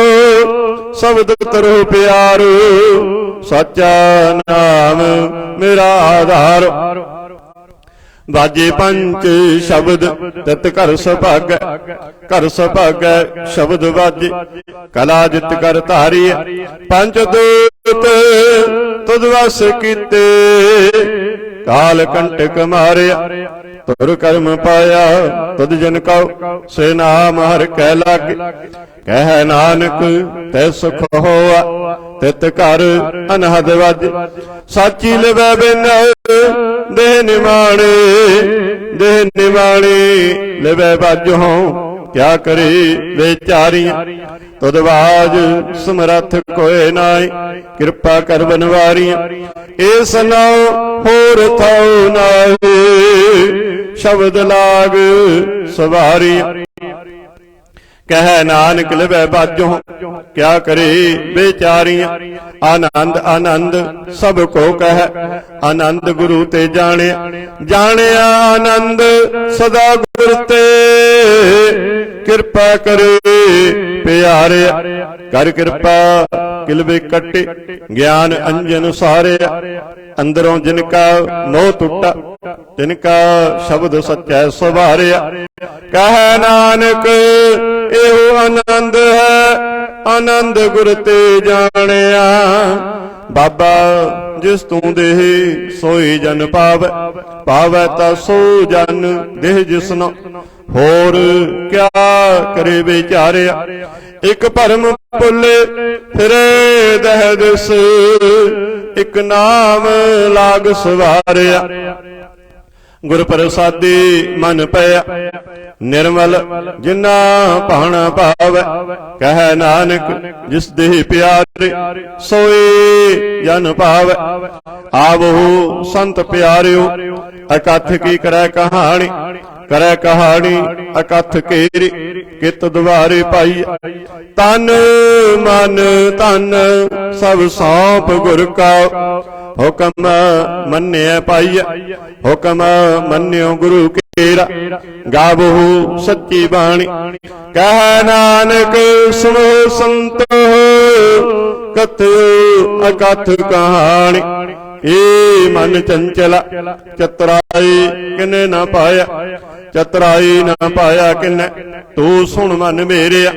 शब्द तरो प्यारो। सच्चा नाम मेरा आधार। बाजे पंच शब्द तत घर सुभागै। घर सुभागै शब्द बाजे कला जित कर धारी। पंच दूत तुद वस कीते काल कंटक मारिया। तुर कर्म पाया तुद जन कहो से नाम हर कह लागे। कह नानक तै सुख होआ तित कर अनहद वज। साची लवै बिन देह निमाणे देह निमाणे लवै बाजो क्या करे बेचारियां। तुद बाज समरथ कोय नाई कृपा कर बनवारियां। इस नाउ होर थाउ नाई शब्द लाग सवारियां। कह नानक लवै बाजो क्या करे बेचारियां। आनंद आनंद सब को कह आनंद गुरु ते जानिया। जानिया आनंद सदा गुर ते कृपा करे प्यारे। कर कृपा किलबे कटे ज्ञान अंजन सारे। अंदरों जिनका मोह टुटा जिनका शब्द सच्चा सवारिया। कह नानक एहो आनंद है आनंद गुर ते जानिया। बाबा जिस तू देह सोई जन पावै पावै ता सो जन देह जिसनो। होर क्या करे बेचारिया। एक भरम भुले फिरे दह दिस एक नाम लाग सवारिया। गुर प्रसादी मन पया निर्मल जिन्ना भाना पावै। कह नानक जिस देह प्यारे सोए जन पावै। आवो संत प्यारियो अकथ की करै कहानी। करै कहानी अकथ केरी कित द्वारे पाई। तन मन धन सब सौंप गुर का हुक्म मन्य पाई। हुक्म मन्यो गुरु केरा गावो सच्ची बाणी। कह नानक सुनो संत कथ अकथ कहानी। ए मन चंचला चतुराई किने न पाया। चतुराई न पाया किने तू सुन मन मेरिया।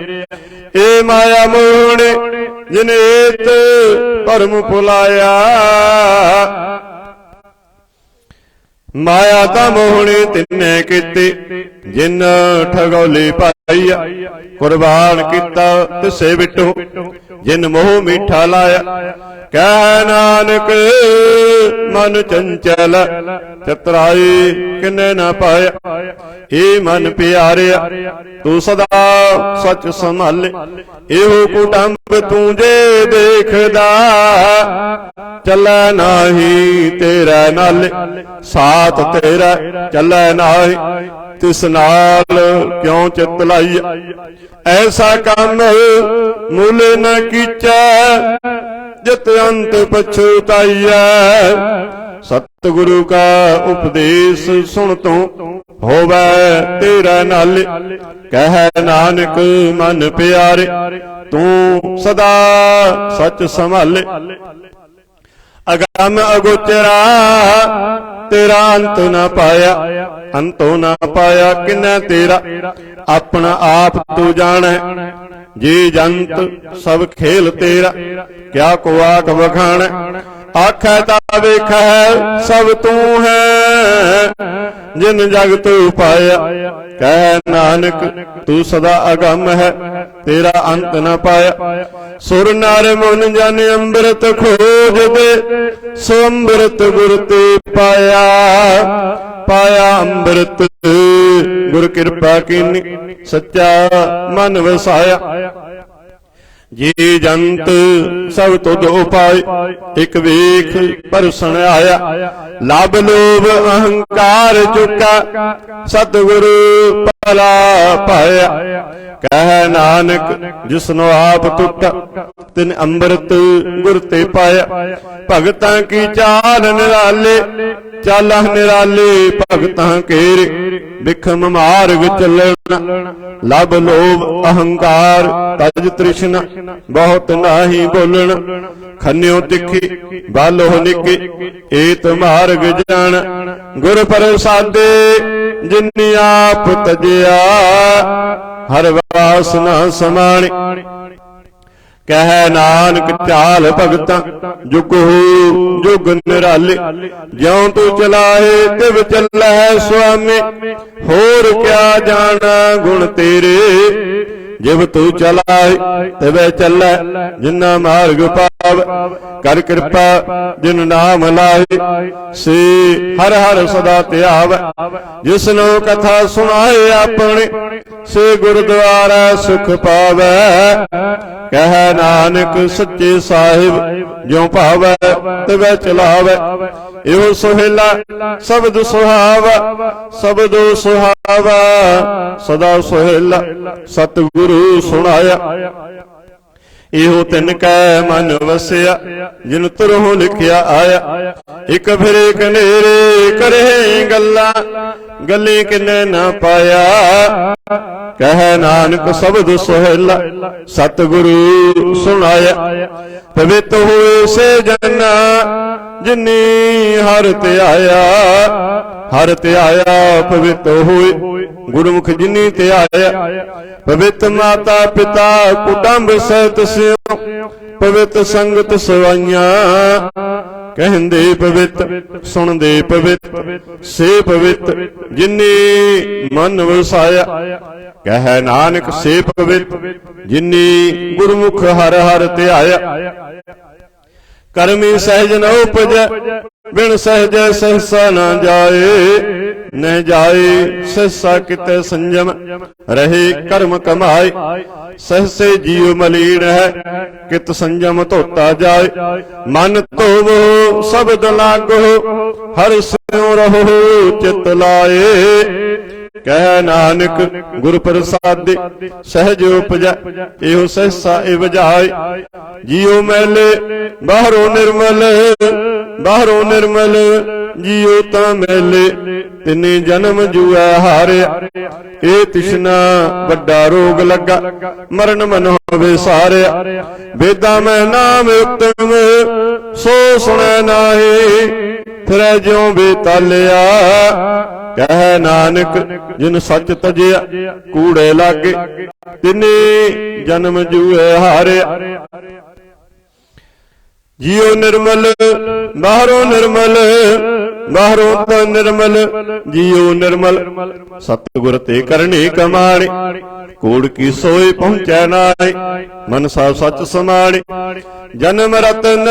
ए माया मोहने जिनेत भरम भुलाया। माया ता मोहने तिन्ने कीती जिन ठगौली पाईया। कुर्बान किता तिसे बिटो जिन मोह मीठा लाया। कह नानक मन चंचल चतुराई किने न पाया। हे मन प्यारिया तू सदा सच संभाले। एहो कुटुंब तू जे देखदा चलै नाही तेरा नाले। साथ तेरा चलै नाही तिस नाल क्यों चित लाइया। ऐसा काम मूल न कीचा जित अंत पछुताइया। सतगुरु का उपदेश सुन तू होवै तेरा नाले। कह नानक मन प्यारे तू सदा सच संभाले। अगम अगोचरा तेरा अंत न पाया। अंतो न पाया किन्ने तेरा अपना आप तू जाने। जी जंत सब खेल तेरा क्या को आख बखान। आखै ता वेखै सब तू है जिन जग तू पाया। कह नानक तू सदा अगम है तेरा अंत न पाया। सुर नर मुन जन अमृत खोज दे सो अमृत गुर ते पाया। पाया अमृत गुर कृपा कीनी सच्चा मन वसाया। जी जंत सब तुद उपाय एक वेख परसन आया। लाभ लोभ अहंकार चुका सतगुरु भला पाया। कह नानक जिसनो आप टुटा तिन अमृत गुर ते पाया। भगतां की चाल निराले चाला निराले भगतां केरे। बिखम मार्ग चलना लभ लोभ अहंकार तज तृष्णा बहुत नाही बोलना। खन्यो तिखी बालो निके एत मार्ग जान। गुर प्रसादे जिन्नी आप तजया हर वासना समाणी। कह नानक चाल भगतां जुग हो जुग निराले। ज्यों तू चलाए तिव चलै स्वामी, होर क्या जाना गुण तेरे। जिव तू चलाए तिव चलै जिन्ना मार्ग पाव। कर कृपा जिन नाम लाए, से हर हर सदा ध्याव। जिसनो कथा सुनाए अपने, से गुरुद्वारा सुख पावै। कह नानक सच्चे साहिब ज्यों भावै तिवै चलावै। एहो सोहेला शब्द सुहावा, शब्दो सुहावा सदा सोहेला। सतगुरु सुनाया एहो तिन कै मन वसिया, जिन तुरहों लिखिया आया। एक फिर एक नेरे करे गल्ला, गली किने न पाया। कह नानक शब्द सोहेला, सतगुरु सुनाया। पवित्र हुए से जना, जिनी हर ते आया। हर ते आया पवित्र हुए, गुरुमुख जिनी ते आया। पवित्र माता पिता कुटुंब सहित स्यों, पवित्र संगत सवाइयां। कहंदे पवित्र सुनदे पवित्र, से पवित्र जिनी मन वसाया। कह नानक से पवित्र जिनी गुरुमुख हर हर ते आया। करमी सहज न उपजै, बिन सहज सहसा न जाए। न जाए सहसा किते संयम, रहे कर्म कमाए। सहसे जीव मलीन है, कित संयम धोता जाए। मन धोवो शब्द लागो, हर स्यों रहो चित लाए। कह नानक गुरु प्रसादे, सहज उपजै एहो सहसा एव जाए। जियो मैले बाहरों निर्मल, बाहरों निर्मल जियो ता मैले। तिने जन्म जुआ हारे, ए तिश्ना बड़ा रोग लगा। मरण मन होवे सारे, वेदा में नाम उत्तम, सो सुनै नाहि फिर ज्यों बेतालिया। कह नानक जिन सच तजिया, कूड़े लागे तिने जन्म जुए हारे। जियो निर्मल बाहरों निर्मल, बाहरों तो निर्मल जियो निर्मल। सतगुर ते करनी कमाणी, कूड़ की सोई पहुंचै नाई। मनसा सच समाणी, जन्म रतन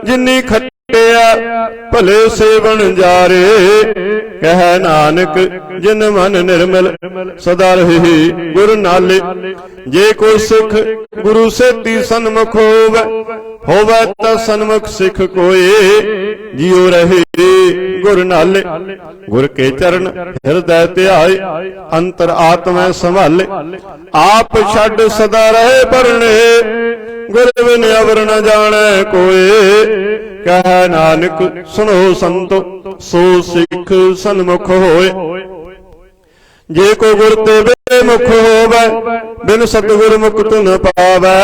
जिन्नी खटिया, भले सेवन जारे। कह नानक जिन मन निर्मल, सदा रहे गुर नाले। जे को सिख गुरु सेती सन्मुख होवै, होवै ता सन्मुख सिख कोई। जियो रहे गुर नाले, गुर के चरण हृदय ध्याए। अंतर आत्मा संभाले, आप छड़ सदा रहे परने। गुर बिन अवर न जाने कोई। कह नानक सुनो संतो, सो सिख सन्मुख होए। जे को गुर ते बेमुख होवै, बिन सतगुर मुक्त न पावै।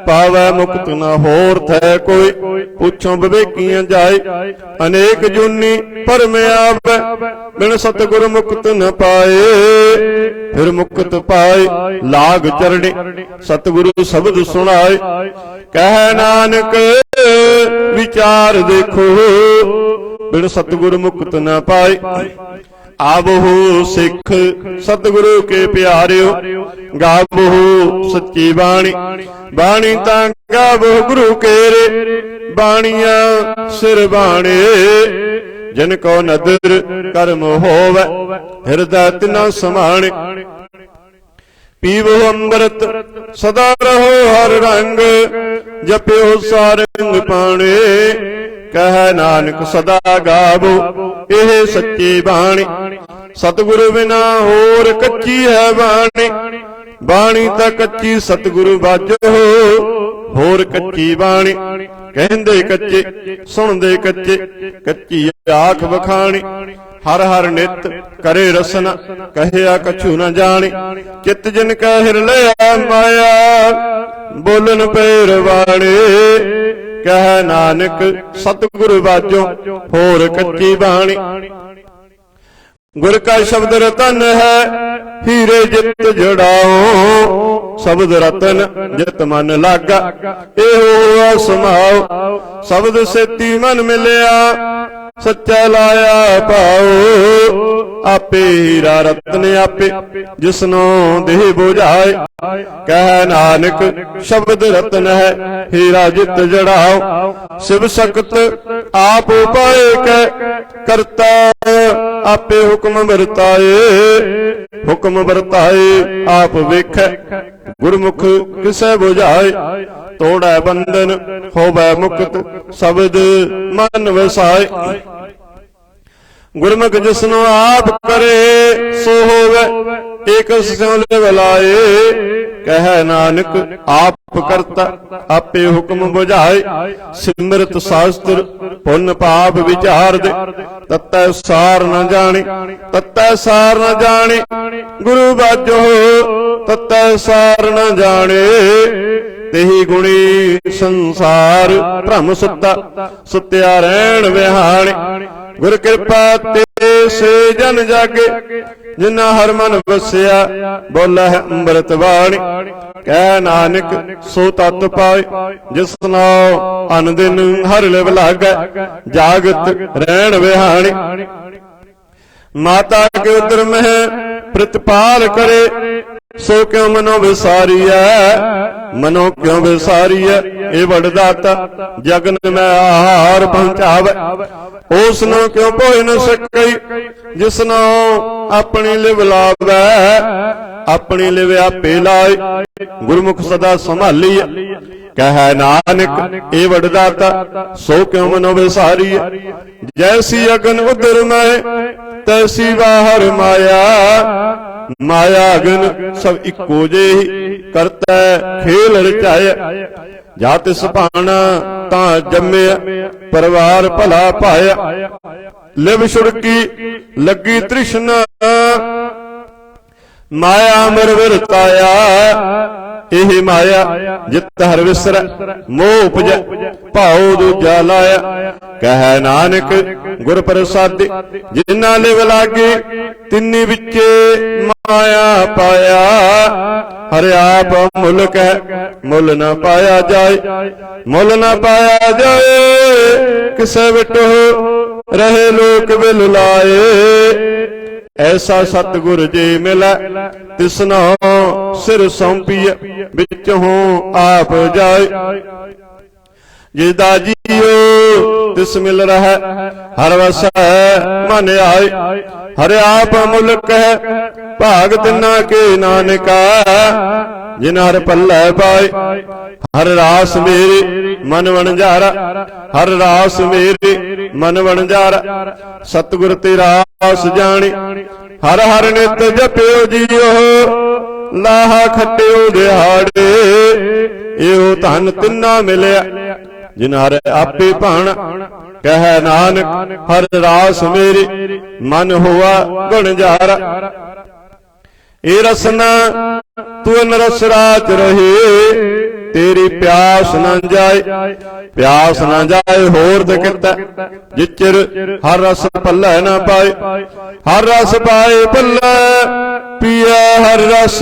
पावै मुक्त न होर थे कोई, पूछो विवेकियां जाए। अनेक जूनी भरम आवै, बिन सतगुर मुक्त न पाए। फिर मुक्त पाए लाग चरणी, सतगुरु शब्द सुनाए। कह नानक विचार देखो, बिन सतगुर मुक्त न पाए। आवो सिख सतगुरु के प्यारियो, गावो सच्ची बाणी। बाणी तां गावो गुरु केरे, बाणिया सिर बाणे। जिनको नदर कर्म होवै, हृदय तिना समाणे। पीवो अमृत सदा रहो हर रंग, जप्यो सारंग पाणे। कह नानक सदा गावो एह सच्ची बाणी। सतगुरु बिना होर कच्ची है बाणी। बाणी ता कच्ची सतगुरु बाजो, होर कच्ची बाणी। कहंदे कच्चे सुनदे कच्चे, कच्ची आख बखाणी। हर हर नित करे रसना, कहया कछु न जानी। चित जिन कह हिरलिया माया, बोलन पैर वाणे। कह नानक सतगुरु बाजो, होर कच्ची बाणी। गुर का शब्द रतन है, हीरे जित जड़ाओ। शब्द रतन जित मन लागा, एहो हुआ समाओ। शब्द सेती मन मिलिया, सच्चा लाया पाओ। आपे हीरा रतन आपे, जिसनो देह बुझाए। कह नानक शब्द रतन है, हीरा जित जड़ाओ। शिव शक्त आप उपाय करता, आपे हुक्म बरताए। हुक्म बरताए आप वेख, गुरमुख किसे बुझाए। तोड़ै बंधन होवै मुक्त, शब्द मन वसाए। गुरमुख जिसनो आप करे, सो होवे एक स्यों लिवलाए। कह नानक आप करता, आपे हुक्म बुझाए। सिमरत शास्त्र पुन पाप विचार दे, तत्तै सार न जाने। तत्तै सार न जाने, गुरु बाजो तत्तै सार न जाने। तेहि गुणी संसार भ्रम सुता, सुत्या रहन विहाणे। गुर कृपा ते से जन जागे, जिन्ना हर मन बसिया। बोला है अमृत बाणी, कह नानक सो तत् पाए। जिस नाउ अन दिन हर लिव लागै, जागत रहन विहाणी। माता के उदर में प्रतिपाल करे, सो क्यों मनो विसारिया। मनो क्यों विसारिया, ए वडदाता जगन में आहार पहुंचावे। उसनो क्यों पोए न सकई, जिसनो अपनी लिव लावै। अपनी लिव आपे लाए, गुरमुख सदा संभालिए। कह नानक ए वडदाता, सो क्यों मनो विसारिया। जैसी अगन उदर में, तैसी बाहर माया। माया अगन सब इको जेही, करता खेल रचाया। जात सभाना ता जम्मिया, परिवार भला पाया। लिव छुड़की लगी तृष्णा, माया मर वरताया। एही माया जित हर विसरै, मोह उपजै भाव दूजा लाया। कह नानक गुर प्रसादे, जिन्ना लिव लागे तिन्नी विचे माया पाया। हर आप मुल्क है, मुल न पाया जाए। मुल न पाया जाए, किसे विटो रहे लोक बिल लाए। ऐसा सतगुर जे मिलै, तिसनो सिर सौंपिय। बिचों आप जाए, जिदा जियो तिस मिल रहा। हर वसै मन आए, हर आप मुल्क है। भाग तिन्ना के नानका, जिन हर पल्लै पाए। हर रास मेरे मन वणजारा, हर रास मेरे मन वणजारा। सतगुर तेरा रास जाने, हर हर नित जपियो जियो। लाहा खटियो दिहाड़े, एहो धन तिन्ना मिलिया, जिन हर आपे भाणा। कह नानक हर रास मेरे, मन हुआ गुणजारा। ए रसना तू नरस रात रहे, तेरी प्यास न जाए। प्यास न जाए होर किता, जिचर हर रस पल्लै न पाए। हर रस पाए पल्लै, पिया हर रस।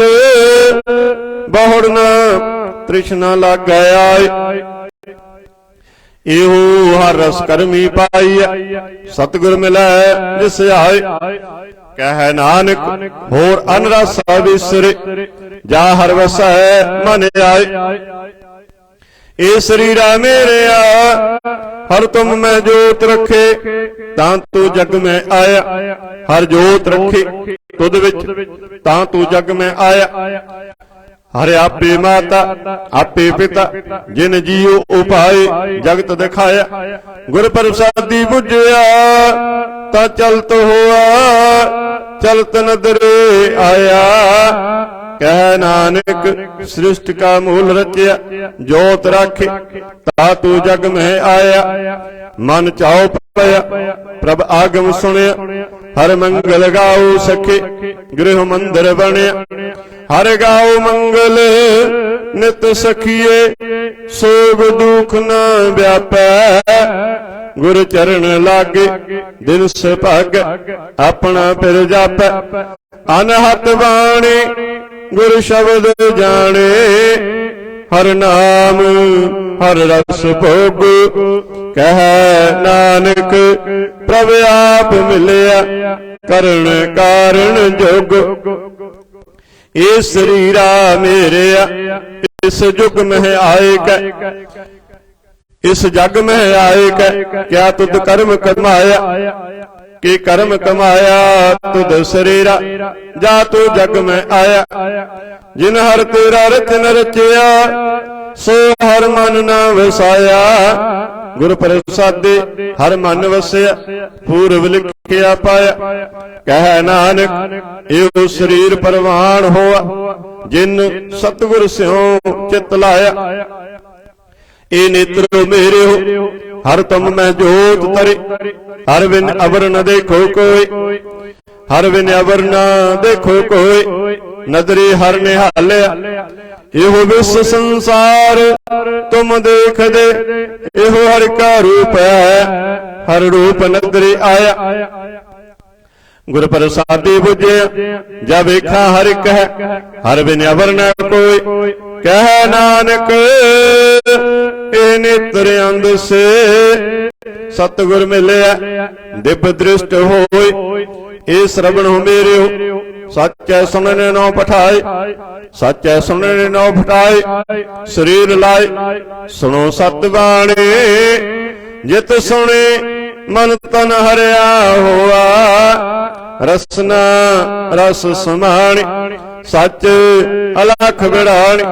बहुड़ न तृष्णा लग आए। एहो हर रस करमी पाइया, सतगुर मिलै जिस आए। कह नानक होर अन रस विसरे, जा हर वसै मन आए। ए शरीरा मेरे हर तुम में जोत रखे, तां तू जग में आया। हर जोत रखे तुद विच, तां तू जग में आया। हर आपे माता आपे पिता, जिन जियो उपाय जगत दिखाया। गुर प्रसादी बुझिया, ता चलत हुआ चलत नदरे आया। कह नानक सृष्टि का मूल रचया, जोत राखे ता तू जग में आया। मन चाओ पया प्रभ आगम सुनिया, हर मंगल गाओ सखे गृह मंदिर बनिया। हर गाओ मंगल नित सखिए, सोग दुख न व्यापै। गुर चरण लागे। दिन सुभाग अपना फिर जापै, अनहत बाणी गुर शब्द जाने। हर नाम हर रस भोग, कह नानक प्रभ आप मिलिया। करण कारण जोग, ये शरीरा मेरेया इस जुग में आए कै, इस जग में आए कै। क्या तुद कर्म कमाया, कि कर्म कमाया तुद शरीरा। जा तू जग में आया, जिन हर तेरा रचन रचया। सो हर मन न वसाया, गुर प्रसादे हर मन वसया। पूर्व लिखिया पाया, कह नानक एहो शरीर परवान होआ। जिन सतगुर स्यों चित लाया। ए नेत्र मेरे हो हर तुम मैं जोत तरे। हर बिन अवर न देखो कोई, हर बिन अवर न देखो कोई। नदरी हर निहालिया, एहो विश्व संसार तुम देख दे। एहो हर का रूप है, हर रूप नदरी आया। गुर प्रसादी बुझे जा वेखा हर कह, हर बिन अवर न कोई। कह नानक ए नेत्र अंध से, सतगुर मिलिया दिव्य दृष्ट होय। ए श्रवण हो मेरे हो, सच है सुनने नौ पठाए। सच है सुनने नौ पठाए, शरीर लाए सुनो सतबाणी। जित सुने मन तन हरिया हुआ, रसना रस समाणी। सच अलख बिड़ाणी,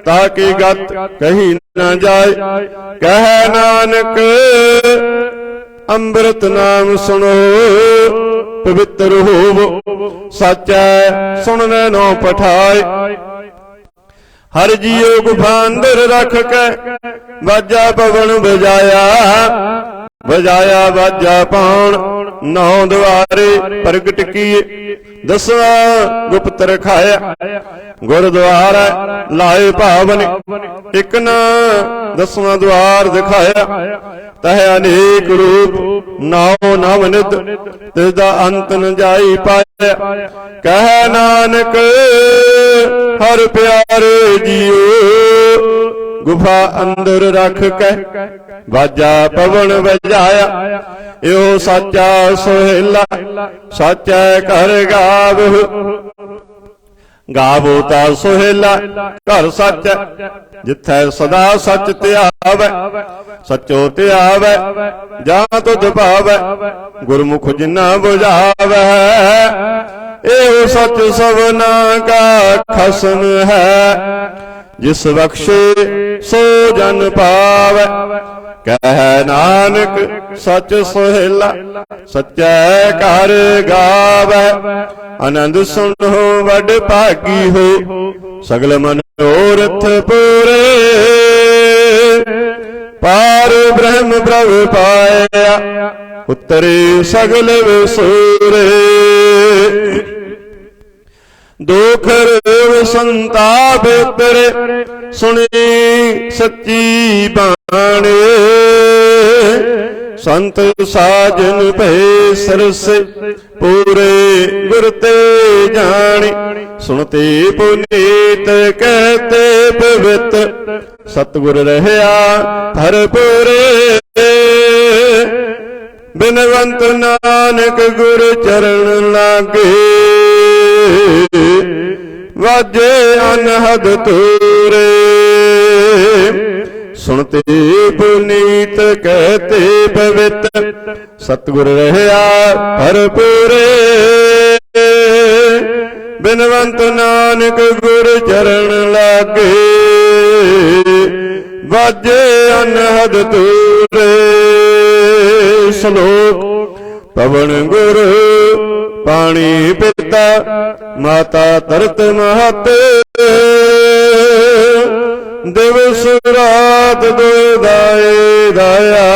ताकि गत कही न जाए। कह नानक अमृत नाम सुनो, पवित्र होवो। सच्चा सुनने नो पठाए। हर जियो गुफा अंदर रख के, बाजा पवन बजाया। बजाया बाजा पाण नौ द्वारे प्रगट किए। दसवां गुप्त रखाया, गुरुद्वारा लाए पावन। एक न दसवां द्वार दिखाया, तह अनेक रूप नौ नवनित। तिसदा अंत न जाई पाया। कह नानक हर प्यारे जियो, गुफा अंदर रख के बाजा पवन बजाया। एहो साचा सोहेला, साचा कर गावो। गावो ता सोहेला घर सच, जिथे सदा सच त्यावे। सचो त्यावे जां तुध पावे, गुरमुख जिन्ना बुझावे। एहो सच सबना का खसम है, जिस बख्शे सो जन पावे। कह नानक सच सोहेला, सच्चै कर गावै। आनंद सुनो वड भागी हो, सगल मनोरथ पूरे। पार ब्रह्म प्रभु पाया, उतरे सगल विसूरे। दुख रोग संताप तरे, सुनी सच्ची बाणी। संत साजन भय सरस, पूरे गुर ते जानी। सुनते पुनीत कहते पवित्र, सतगुर रहया हर पूरे। बिनवंत नानक गुर चरण लागे, वाजे अनहद तूरे। सुनते पुनीत कहते पवित्र, सतगुर रहया हर पूरे। बिनवंत नानक गुर चरण लागे, वाजे अनहद तूरे। श्लोक पवन गुरु पानी पिता, माता तरत महत। दिवस रात दुदाए दाया,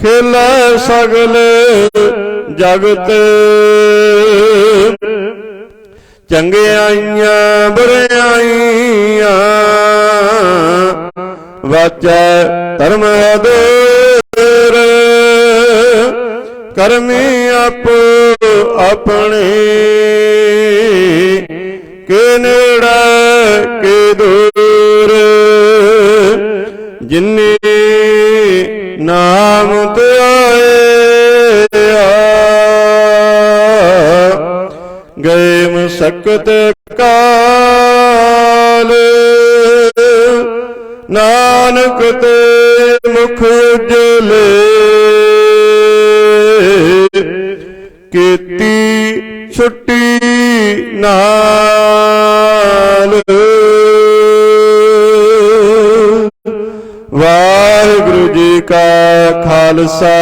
खेला सगल जगत। चंगियाइयां बुरियाइयां, ਵਾਚੈ ਧਰਮ ਅਦੂਰ ਕਰਮੀ ਆਪੋ ਆਪਣੇ ਕੇ ਨੇੜੇ ਕੇ ਦੂਰ ਜਿਨੇ ਨਾਮ ਧਿਆਇਆ ਗਏ ਮਸਕਤ ਕਾਲ ਨਾਨਕ ਤੇ ਮੁਖ ਉਜਲੇ ਕੀਤੀ ਛੁੱਟੀ ਨਾਲ ਵਾਹਿਗੁਰੂ ਜੀ ਕਾ ਖਾਲਸਾ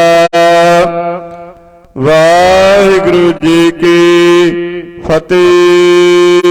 ਵਾਹਿਗੁਰੂ ਜੀ ਕੀ ਫਤਿਹ।